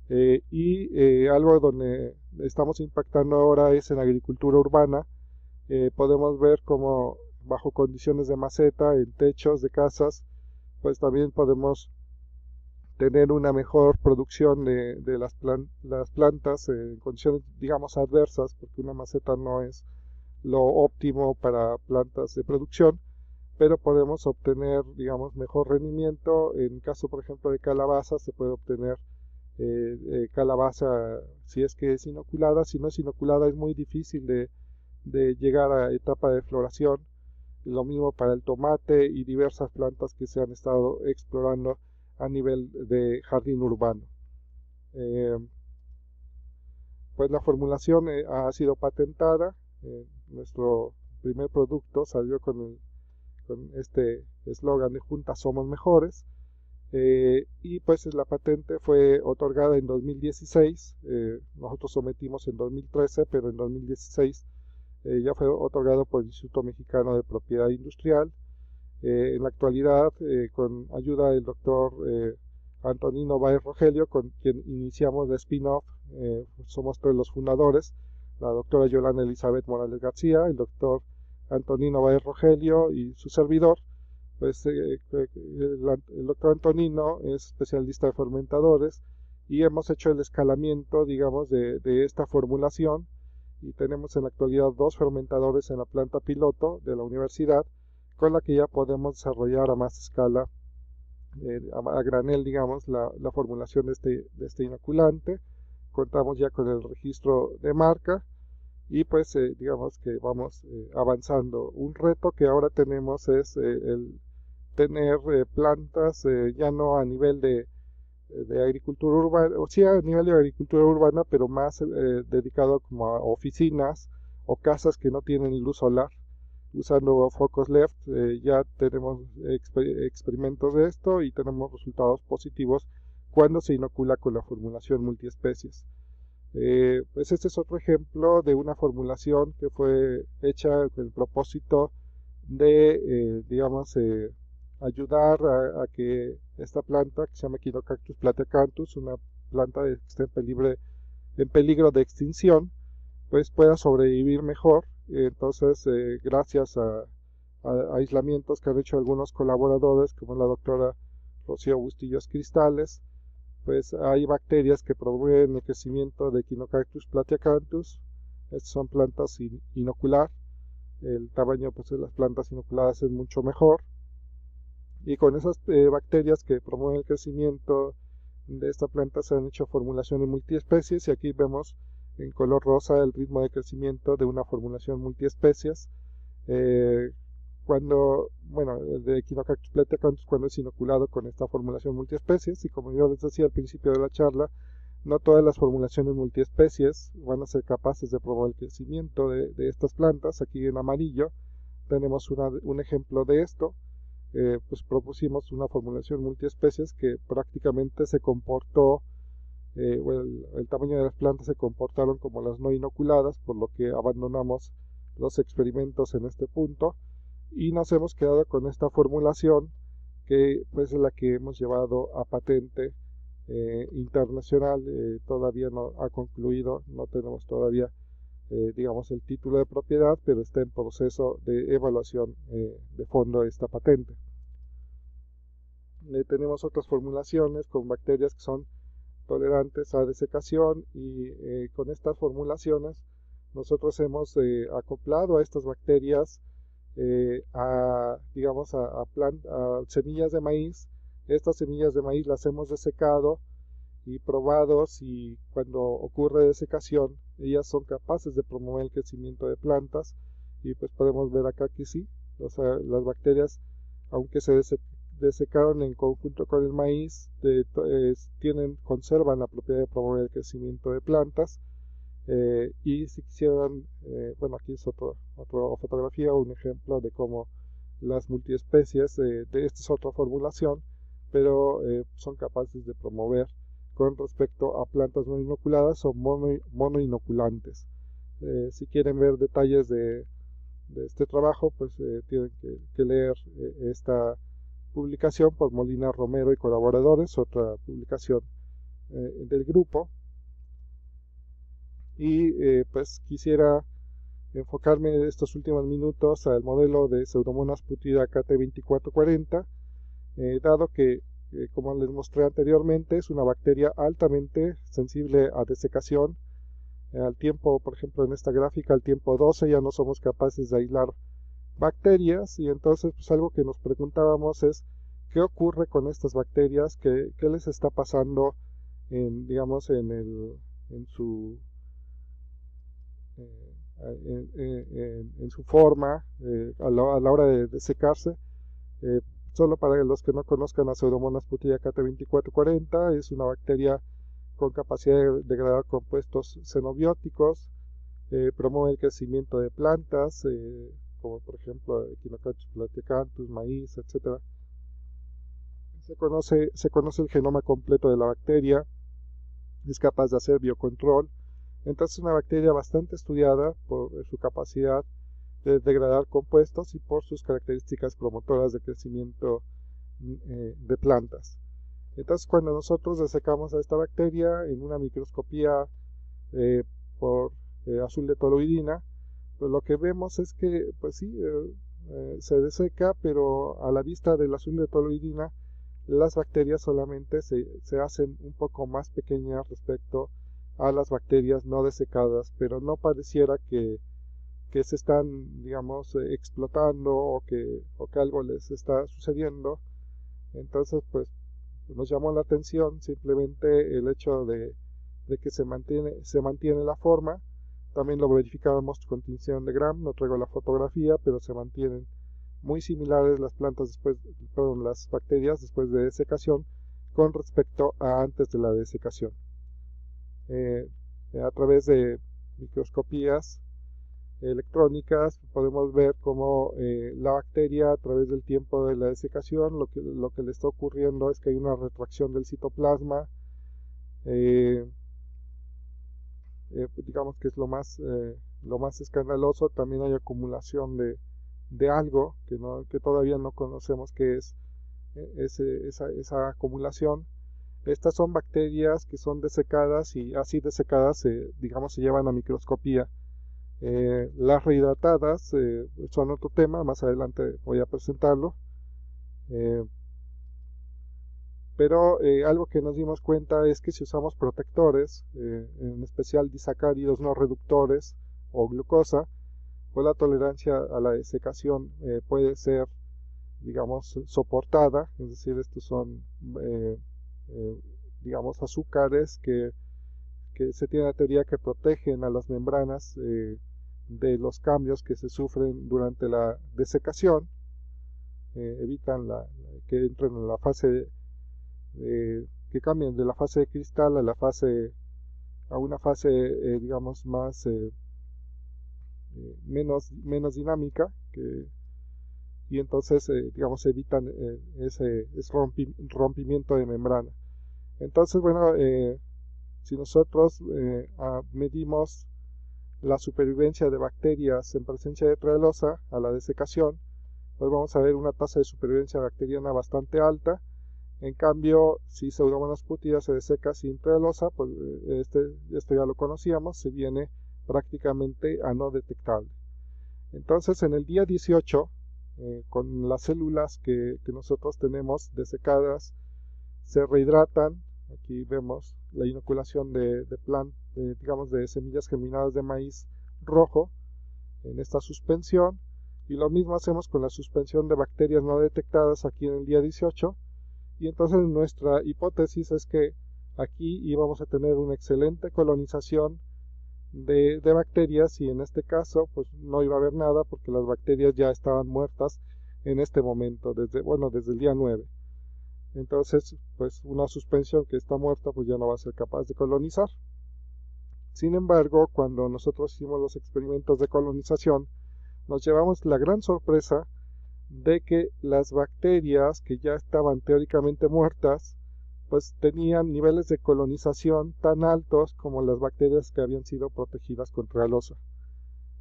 Algo donde estamos impactando ahora es en agricultura urbana. Podemos ver cómo bajo condiciones de maceta, en techos de casas, pues también podemos tener una mejor producción de las plantas en condiciones, digamos, adversas, porque una maceta no es lo óptimo para plantas de producción, pero podemos obtener, digamos, mejor rendimiento. En caso, por ejemplo, de calabaza, se puede obtener calabaza si es que es inoculada. Si no es inoculada, es muy difícil de llegar a etapa de floración. Lo mismo para el tomate y diversas plantas que se han estado explorando a nivel de jardín urbano. Pues la formulación ha sido patentada. Nuestro primer producto salió con este eslogan de Juntas Somos Mejores. Y pues la patente fue otorgada en 2016. Nosotros sometimos en 2013, pero en 2016 ya fue otorgado por el Instituto Mexicano de Propiedad Industrial. En la actualidad, con ayuda del doctor Antonino Báez Rogelio, con quien iniciamos la spin-off, somos tres los fundadores: la doctora Yolanda Elizabeth Morales García, el doctor Antonino Báez Rogelio y su servidor. Pues el doctor Antonino es especialista de fermentadores, y hemos hecho el escalamiento, digamos, de esta formulación, y tenemos en la actualidad 2 fermentadores en la planta piloto de la universidad, con la que ya podemos desarrollar a más escala, a granel, digamos, la formulación de este inoculante. Contamos ya con el registro de marca, y pues digamos que vamos avanzando. Un reto que ahora tenemos es el tener plantas ya no a nivel de agricultura urbana, o sí a nivel de agricultura urbana, pero más dedicado como a oficinas o casas que no tienen luz solar, usando focos LED. Ya tenemos experimentos de esto y tenemos resultados positivos cuando se inocula con la formulación multiespecies. Pues este es otro ejemplo de una formulación que fue hecha con el propósito de, digamos, ayudar a que esta planta, que se llama Echinocactus plateacanthus, una planta que está en peligro de extinción, pues pueda sobrevivir mejor. Entonces, gracias a aislamientos que han hecho algunos colaboradores, como la doctora Rocío Bustillos Cristales, pues hay bacterias que promueven el crecimiento de Echinocactus plateacanthus. Estas son plantas inocular. El tamaño pues, de las plantas inoculadas es mucho mejor. Y con esas bacterias que promueven el crecimiento de esta planta se han hecho formulaciones multiespecies, y aquí vemos en color rosa el ritmo de crecimiento de una formulación multiespecies. El de Echinocactus plateacanthus, cuando es inoculado con esta formulación multiespecies, y como yo les decía al principio de la charla, no todas las formulaciones multiespecies van a ser capaces de promover el crecimiento de estas plantas. Aquí en amarillo tenemos un ejemplo de esto. Pues propusimos una formulación multiespecies que prácticamente se comportó, el tamaño de las plantas se comportaron como las no inoculadas, por lo que abandonamos los experimentos en este punto y nos hemos quedado con esta formulación que pues es la que hemos llevado a patente internacional. Todavía no ha concluido, no tenemos todavía digamos el título de propiedad, pero está en proceso de evaluación de fondo esta patente. Tenemos otras formulaciones con bacterias que son tolerantes a desecación y con estas formulaciones nosotros hemos acoplado a estas bacterias digamos a semillas de maíz. Estas semillas de maíz las hemos desecado y probado si cuando ocurre desecación ellas son capaces de promover el crecimiento de plantas, y pues podemos ver acá que sí, o sea, las bacterias, aunque se desecaron en conjunto con el maíz, conservan la propiedad de promover el crecimiento de plantas. Y si quisieran, bueno, aquí es otra fotografía, un ejemplo de cómo las multiespecies, esta es otra formulación, pero son capaces de promover con respecto a plantas no inoculadas o monoinoculantes. Si quieren ver detalles de este trabajo, pues tienen que leer esta publicación por Molina Romero y colaboradores, otra publicación del grupo. Y pues quisiera enfocarme en estos últimos minutos al modelo de Pseudomonas putida KT2440, dado que, como les mostré anteriormente, es una bacteria altamente sensible a desecación. Al tiempo, por ejemplo, en esta gráfica, al tiempo 12 ya no somos capaces de aislar bacterias, y entonces pues algo que nos preguntábamos es qué ocurre con estas bacterias, qué les está pasando digamos en su forma a la hora de secarse. Solo para los que no conozcan a Pseudomonas putida KT2440, es una bacteria con capacidad de degradar compuestos xenobióticos, promueve el crecimiento de plantas, como por ejemplo Echinocactus platyacanthus, maíz, etc. Se conoce el genoma completo de la bacteria, es capaz de hacer biocontrol. Entonces es una bacteria bastante estudiada por su capacidad de degradar compuestos y por sus características promotoras de crecimiento de plantas. Entonces cuando nosotros desecamos a esta bacteria en una microscopía por azul de toluidina, pues lo que vemos es que pues sí, se deseca, pero a la vista del azul de toluidina las bacterias solamente se hacen un poco más pequeñas respecto a las bacterias no desecadas, pero no pareciera que se están, digamos, explotando o que algo les está sucediendo. Entonces, pues nos llamó la atención simplemente el hecho de que se mantiene la forma. También lo verificábamos con tinción de Gram, no traigo la fotografía, pero se mantienen muy similares las las bacterias después de desecación con respecto a antes de la desecación. A través de microscopías electrónicas podemos ver cómo la bacteria, a través del tiempo de la desecación, lo que le está ocurriendo es que hay una retracción del citoplasma, digamos que es lo más escandaloso. También hay acumulación de algo que todavía no conocemos qué es esa acumulación. Estas son bacterias que son desecadas, y así desecadas digamos se llevan a microscopía. Las rehidratadas son otro tema, más adelante voy a presentarlo. Pero algo que nos dimos cuenta es que si usamos protectores, en especial disacáridos no reductores o glucosa, pues la tolerancia a la desecación puede ser, digamos, soportada. Es decir, estos son, digamos, azúcares que se tiene la teoría que protegen a las membranas de los cambios que se sufren durante la desecación, evitan que entren en la fase que cambien de la fase de cristal a una fase digamos más menos dinámica, y entonces digamos evitan ese rompimiento de membrana. Entonces, bueno, si nosotros medimos la supervivencia de bacterias en presencia de trealosa a la desecación, pues vamos a ver una tasa de supervivencia bacteriana bastante alta. En cambio, si Pseudomonas putida se deseca sin trealosa, pues esto ya lo conocíamos, se viene prácticamente a no detectable. Entonces, en el día 18, con las células que nosotros tenemos desecadas, se rehidratan. Aquí vemos la inoculación digamos, de semillas germinadas de maíz rojo en esta suspensión. Y lo mismo hacemos con la suspensión de bacterias no detectadas aquí en el día 18. Y entonces nuestra hipótesis es que aquí íbamos a tener una excelente colonización de bacterias, y en este caso pues no iba a haber nada porque las bacterias ya estaban muertas en este momento, desde el día 9. Entonces, pues una suspensión que está muerta pues ya no va a ser capaz de colonizar. Sin embargo, cuando nosotros hicimos los experimentos de colonización, nos llevamos la gran sorpresa de que las bacterias que ya estaban teóricamente muertas pues tenían niveles de colonización tan altos como las bacterias que habían sido protegidas con trealosa.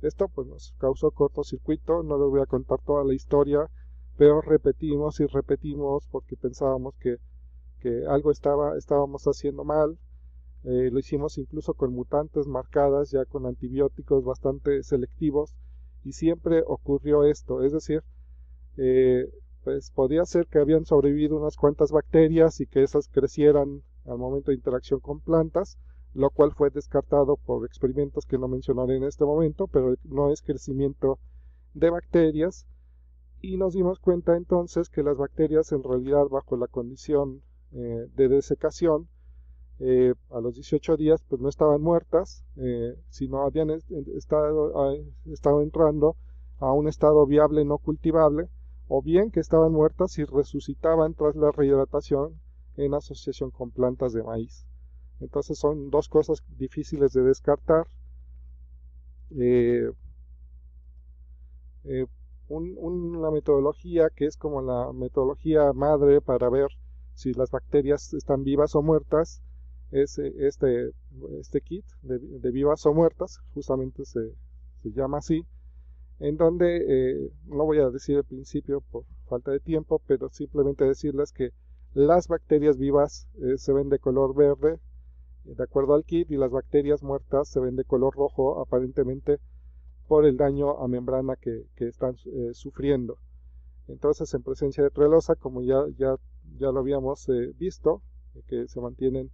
Esto pues nos causó cortocircuito. No les voy a contar toda la historia, pero repetimos y repetimos porque pensábamos que algo estábamos haciendo mal. Lo hicimos incluso con mutantes marcadas, ya con antibióticos bastante selectivos, y siempre ocurrió esto, es decir, pues podía ser que habían sobrevivido unas cuantas bacterias y que esas crecieran al momento de interacción con plantas, lo cual fue descartado por experimentos que no mencionaré en este momento, pero no es crecimiento de bacterias. Y nos dimos cuenta entonces que las bacterias en realidad, bajo la condición de desecación, a los 18 días pues no estaban muertas, sino habían estado entrando a un estado viable no cultivable, o bien que estaban muertas y resucitaban tras la rehidratación en asociación con plantas de maíz. Entonces son dos cosas difíciles de descartar. Eh, una metodología que es como la metodología madre para ver si las bacterias están vivas o muertas es este kit de vivas o muertas, justamente se llama así, en donde no voy a decir el principio por falta de tiempo, pero simplemente decirles que las bacterias vivas se ven de color verde de acuerdo al kit, y las bacterias muertas se ven de color rojo, aparentemente por el daño a membrana que están sufriendo. Entonces, en presencia de trealosa, como ya lo habíamos visto, que se mantienen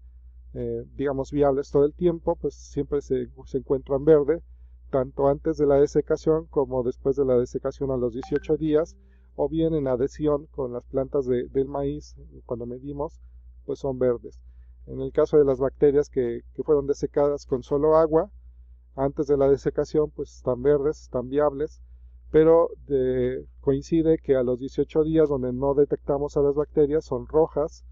digamos viables todo el tiempo, pues siempre se encuentran verde, tanto antes de la desecación como después de la desecación a los 18 días, o bien en adhesión con las plantas del maíz. Cuando medimos, pues son verdes. En el caso de las bacterias que fueron desecadas con solo agua, antes de la desecación, pues están verdes, están viables, pero coincide que a los 18 días, donde no detectamos a las bacterias, son rojas,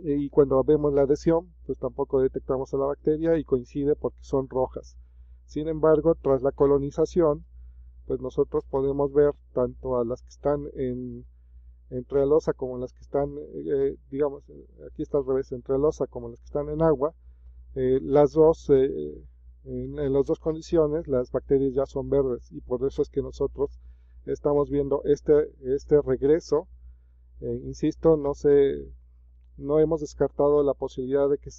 y cuando vemos la adhesión, pues tampoco detectamos a la bacteria y coincide porque son rojas. Sin embargo, tras la colonización, pues nosotros podemos ver tanto a las que están en trealosa como las que están, digamos, aquí está al revés, en trealosa como las que están en agua. Las dos, en las dos condiciones, las bacterias ya son verdes, y por eso es que nosotros estamos viendo este regreso. Insisto, no hemos descartado la posibilidad de que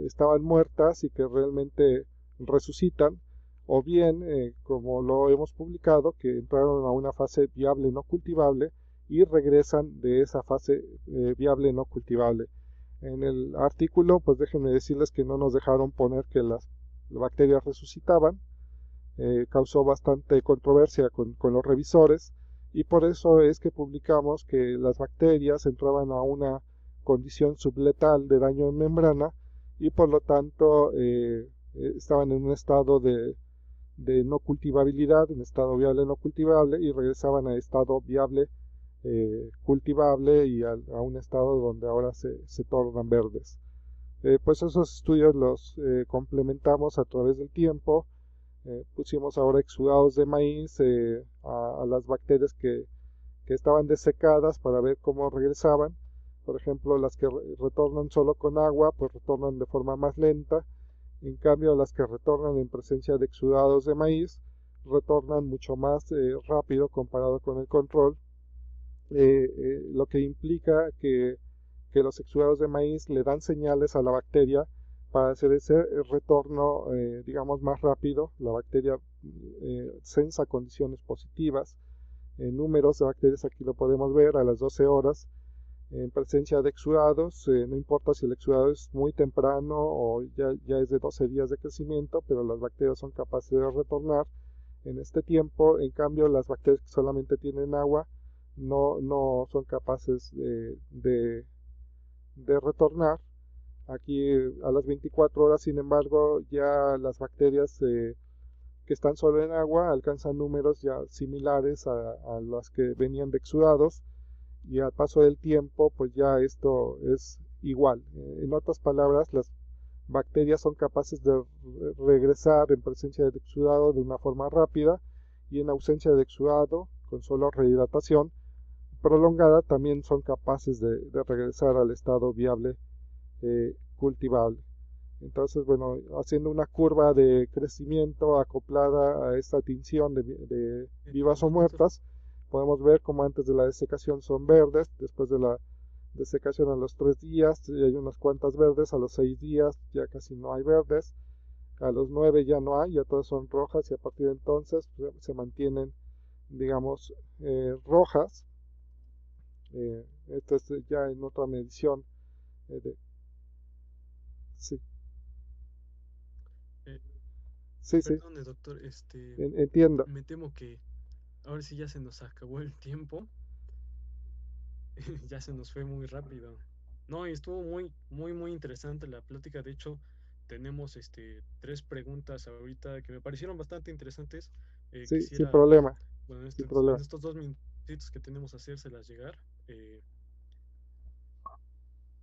estaban muertas y que realmente resucitan, o bien, como lo hemos publicado, que entraron a una fase viable no cultivable y regresan de esa fase viable no cultivable. En el artículo, pues déjenme decirles que no nos dejaron poner que las bacterias resucitaban. Causó bastante controversia con los revisores, y por eso es que publicamos que las bacterias entraban a una condición subletal de daño en membrana, y por lo tanto estaban en un estado de no cultivabilidad, en estado viable no cultivable, y regresaban a estado viable cultivable, y a un estado donde ahora se tornan verdes. Pues esos estudios los complementamos a través del tiempo. Pusimos ahora exudados de maíz a las bacterias que estaban desecadas para ver cómo regresaban. Por ejemplo, las que retornan solo con agua, pues retornan de forma más lenta, En cambio, las que retornan en presencia de exudados de maíz retornan mucho más rápido comparado con el control, lo que implica que los exudados de maíz le dan señales a la bacteria para hacer ese retorno, digamos, más rápido. La bacteria sensa condiciones positivas, números de bacterias, aquí lo podemos ver a las 12 horas, en presencia de exudados, no importa si el exudado es muy temprano o ya es de 12 días de crecimiento, pero las bacterias son capaces de retornar en este tiempo. En cambio, las bacterias que solamente tienen agua no son capaces de retornar. Aquí a las 24 horas, sin embargo, ya las bacterias que están solo en agua alcanzan números ya similares a las que venían de exudados, y al paso del tiempo pues ya esto es igual. En otras palabras, las bacterias son capaces de regresar en presencia de exudado de una forma rápida, y en ausencia de exudado, con solo rehidratación prolongada, también son capaces de regresar al estado viable, cultivable. Entonces, bueno, haciendo una curva de crecimiento acoplada a esta tinción de vivas o Entiendo, doctor. muertas, podemos ver como antes de la desecación son verdes, después de la desecación a los 3 días ya hay unas cuantas verdes, a los 6 días ya casi no hay verdes, a los 9 ya no hay, ya todas son rojas, y a partir de entonces pues, se mantienen, digamos, rojas. Esto es ya en otra medición. De, sí, Eh, sí, sí, Perdone, doctor, entiendo. me temo que ahora sí ya se nos acabó el tiempo. Ya se nos fue muy rápido. No, y estuvo muy interesante la plática. De hecho, tenemos tres preguntas ahorita que me parecieron bastante interesantes. Sí, sin Quisiera, problema, bueno, sin en problema. estos 2 minutitos que tenemos, hacérselas llegar. Eh,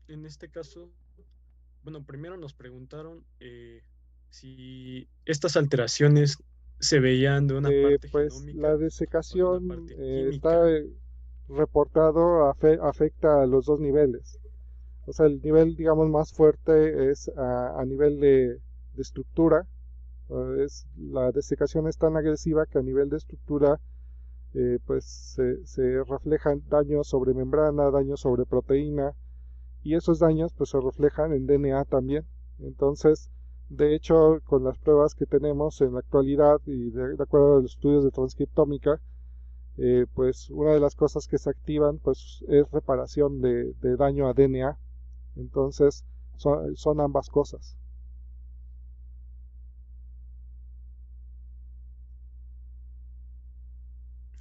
en este caso, bueno, primero nos preguntaron si estas alteraciones se veían de una parte Pues la genómica o de una desecación parte está química. reportado, afecta a los dos niveles. O sea, el nivel, digamos, más fuerte es a nivel de estructura. La desecación es tan agresiva que a nivel de estructura, pues se reflejan daños sobre membrana, daños sobre proteína, y esos daños pues se reflejan en DNA también. Entonces, de hecho, con las pruebas que tenemos en la actualidad y de acuerdo a los estudios de transcriptómica, pues una de las cosas que se activan pues es reparación de daño a DNA. Entonces, son ambas cosas.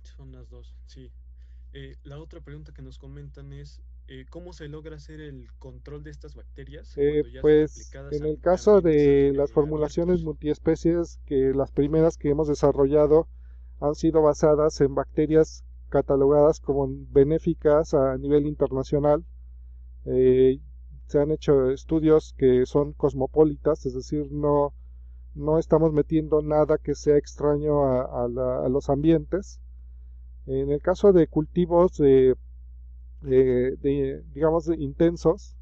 Son las dos, sí. La otra pregunta que nos comentan es, ¿cómo se logra hacer el control de estas bacterias cuando ya son Pues aplicadas en el en caso ambientes de las formulaciones abiertos? multiespecies, que las primeras que hemos desarrollado han sido basadas en bacterias catalogadas como benéficas a nivel internacional. Eh, Se han hecho estudios que son cosmopolitas, es decir, no estamos metiendo nada que sea extraño a los ambientes. En el caso de cultivos digamos, intensos,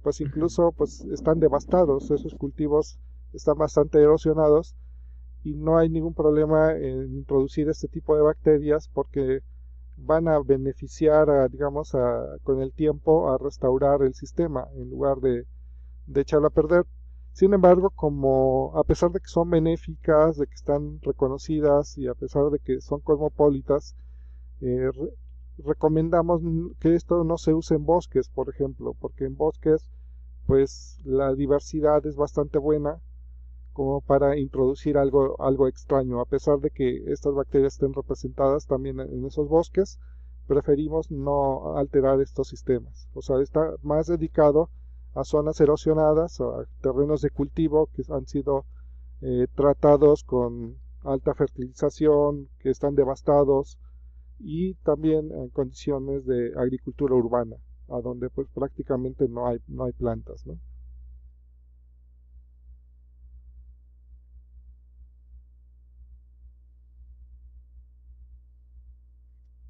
pues Ujú. incluso pues están devastados, esos cultivos están bastante erosionados, y no hay ningún problema en introducir este tipo de bacterias porque van a beneficiar, digamos, con el tiempo a restaurar el sistema en lugar de echarlo a perder. Sin embargo, como a pesar de que son benéficas, de que están reconocidas y a pesar de que son cosmopolitas, recomendamos que esto no se use en bosques, por ejemplo, porque en bosques pues la diversidad es bastante buena como para introducir algo extraño. A pesar de que estas bacterias estén representadas también en esos bosques, preferimos no alterar estos sistemas. O sea, está más dedicado a zonas erosionadas, a terrenos de cultivo que han sido tratados con alta fertilización, que están devastados, y también en condiciones de agricultura urbana, a donde pues prácticamente no hay plantas, ¿no?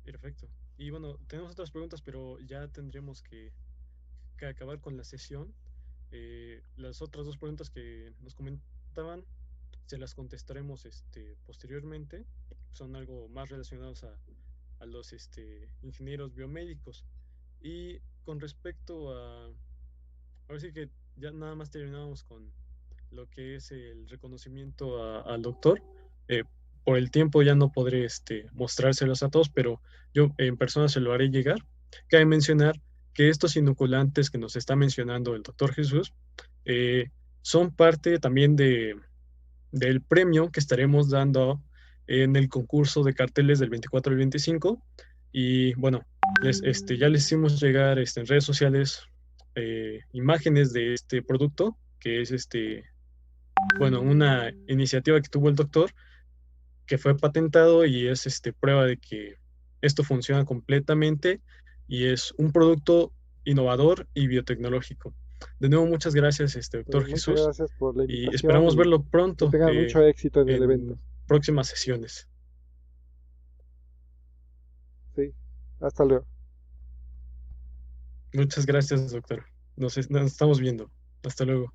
Perfecto. Y bueno, tenemos otras preguntas, pero ya tendremos que acabar con la sesión. Las otras dos preguntas que nos comentaban se las contestaremos posteriormente. Son algo más relacionados a los ingenieros biomédicos. Y con respecto ahora sí que ya nada más terminamos con lo que es el reconocimiento al doctor. Eh, por el tiempo ya no podré mostrárselos a todos, pero yo en persona se lo haré llegar. Cabe mencionar que estos inoculantes que nos está mencionando el doctor Jesús eh, son parte también del premio que estaremos dando en el concurso de carteles del 24 al 25. Y bueno, ya les hicimos llegar en redes sociales imágenes de este producto, que es bueno, una iniciativa que tuvo el doctor, que fue patentado y es prueba de que esto funciona completamente y es un producto innovador y biotecnológico. De nuevo, muchas gracias, Pues doctor muchas Jesús, gracias por la y invitación esperamos y verlo que pronto tengan mucho éxito en el evento. en próximas sesiones. Sí, hasta luego. Muchas gracias, doctor. Nos estamos viendo. Hasta luego.